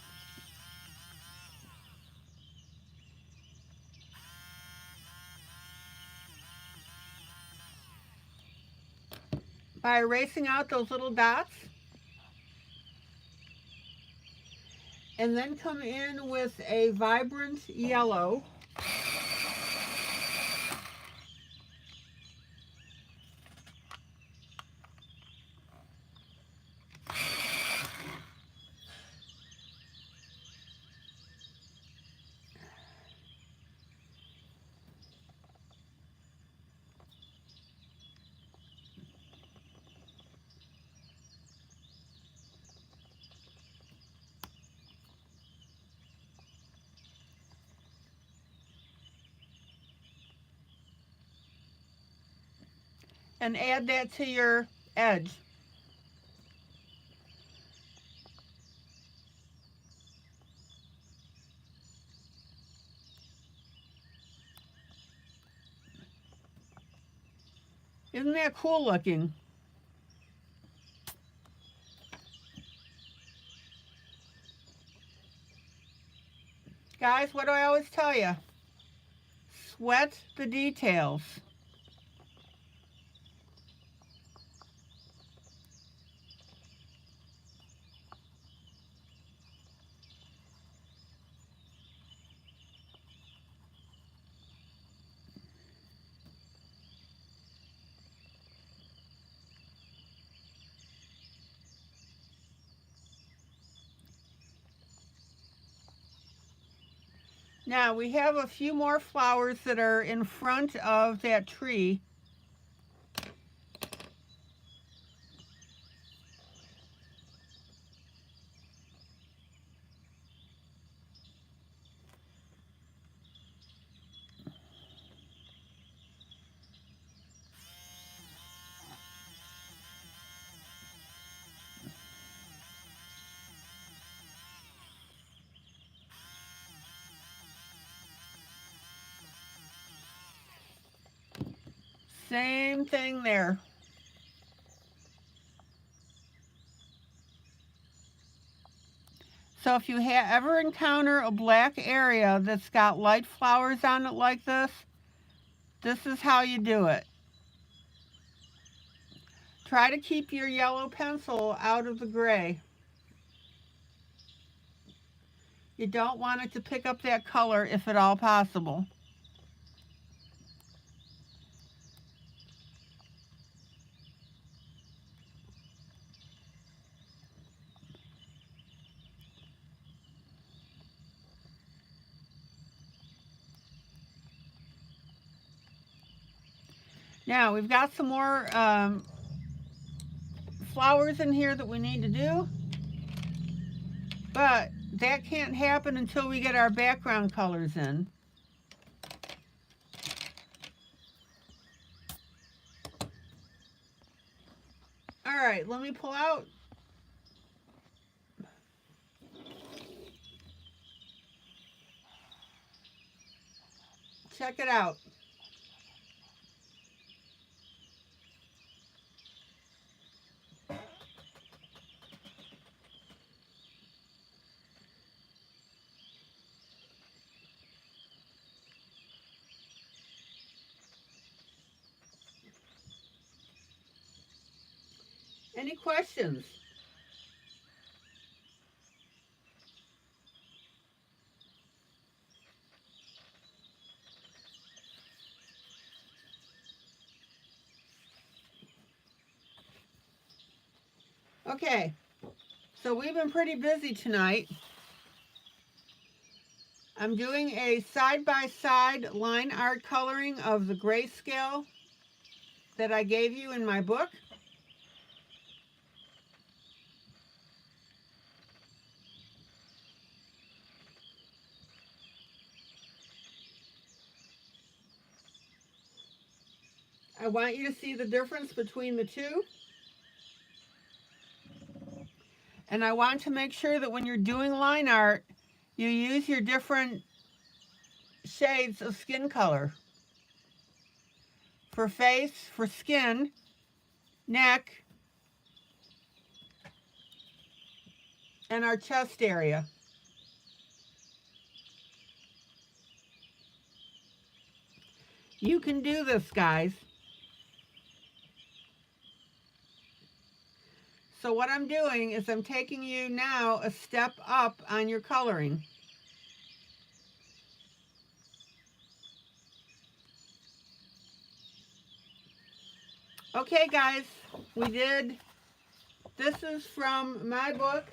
By erasing out those little dots. And then come in with a vibrant yellow. And add that to your edge. Isn't that cool looking? Guys, what do I always tell you? Sweat the details. Now we have a few more flowers that are in front of that tree. Same thing there. So if you ever encounter a black area that's got light flowers on it like this is how you do it. Try to keep your yellow pencil out of the gray. You don't want it to pick up that color if at all possible. Now we've got some more flowers in here that we need to do, but that can't happen until we get our background colors in. All right, let me pull out. Check it out. Any questions? Okay, so we've been pretty busy tonight. I'm doing a side-by-side line art coloring of the grayscale that I gave you in my book. I want you to see the difference between the two. And I want to make sure that when you're doing line art, you use your different shades of skin color. For face, for skin, neck, and our chest area. You can do this, guys. So what I'm doing is I'm taking you now a step up on your coloring. Okay, guys, we did. This is from my book,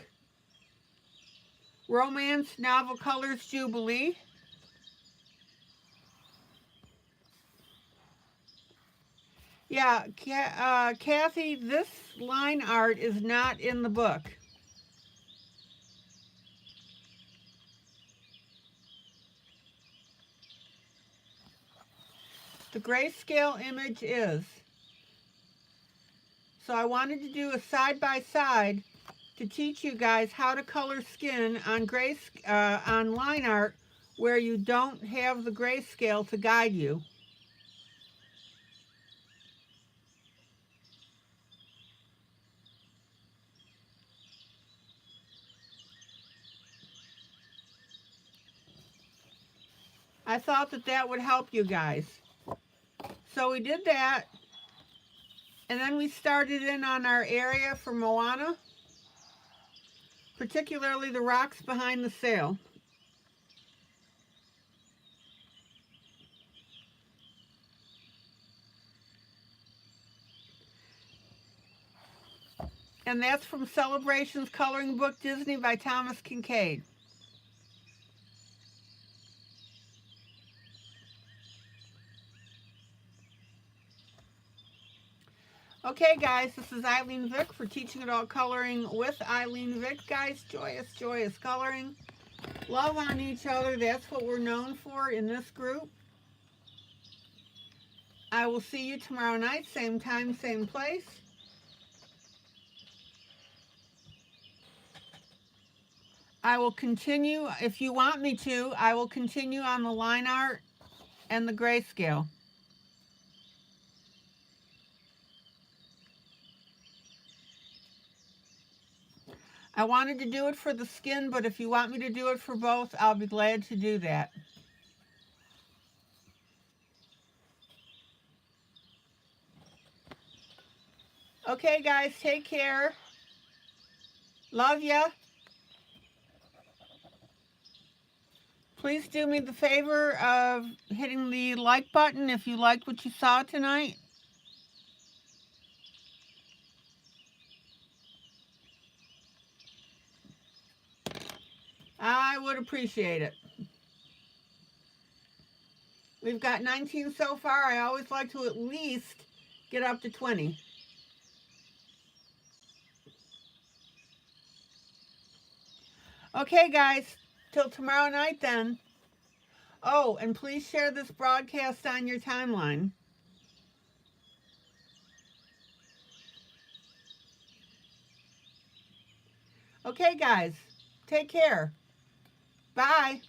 Romance Novel Colors Jubilee. Yeah, Kathy, this line art is not in the book. The grayscale image is. So I wanted to do a side-by-side to teach you guys how to color skin on on line art where you don't have the grayscale to guide you. I thought that that would help you guys. So we did that, and then we started in on our area for Moana, particularly the rocks behind the sail. And that's from Celebrations Coloring Book Disney by Thomas Kincaid. Okay, guys, this is ILene Vick for Teaching It All Coloring with ILene Vick. Guys, joyous, joyous coloring. Love on each other. That's what we're known for in this group. I will see you tomorrow night, same time, same place. I will continue, if you want me to, I will continue on the line art and the grayscale. I wanted to do it for the skin, but if you want me to do it for both, I'll be glad to do that. Okay, guys, take care. Love ya. Please do me the favor of hitting the like button if you liked what you saw tonight. I would appreciate it. We've got 19 so far. I always like to at least get up to 20. Okay, guys, till tomorrow night then. Oh, and please share this broadcast on your timeline. Okay, guys, take care. Bye.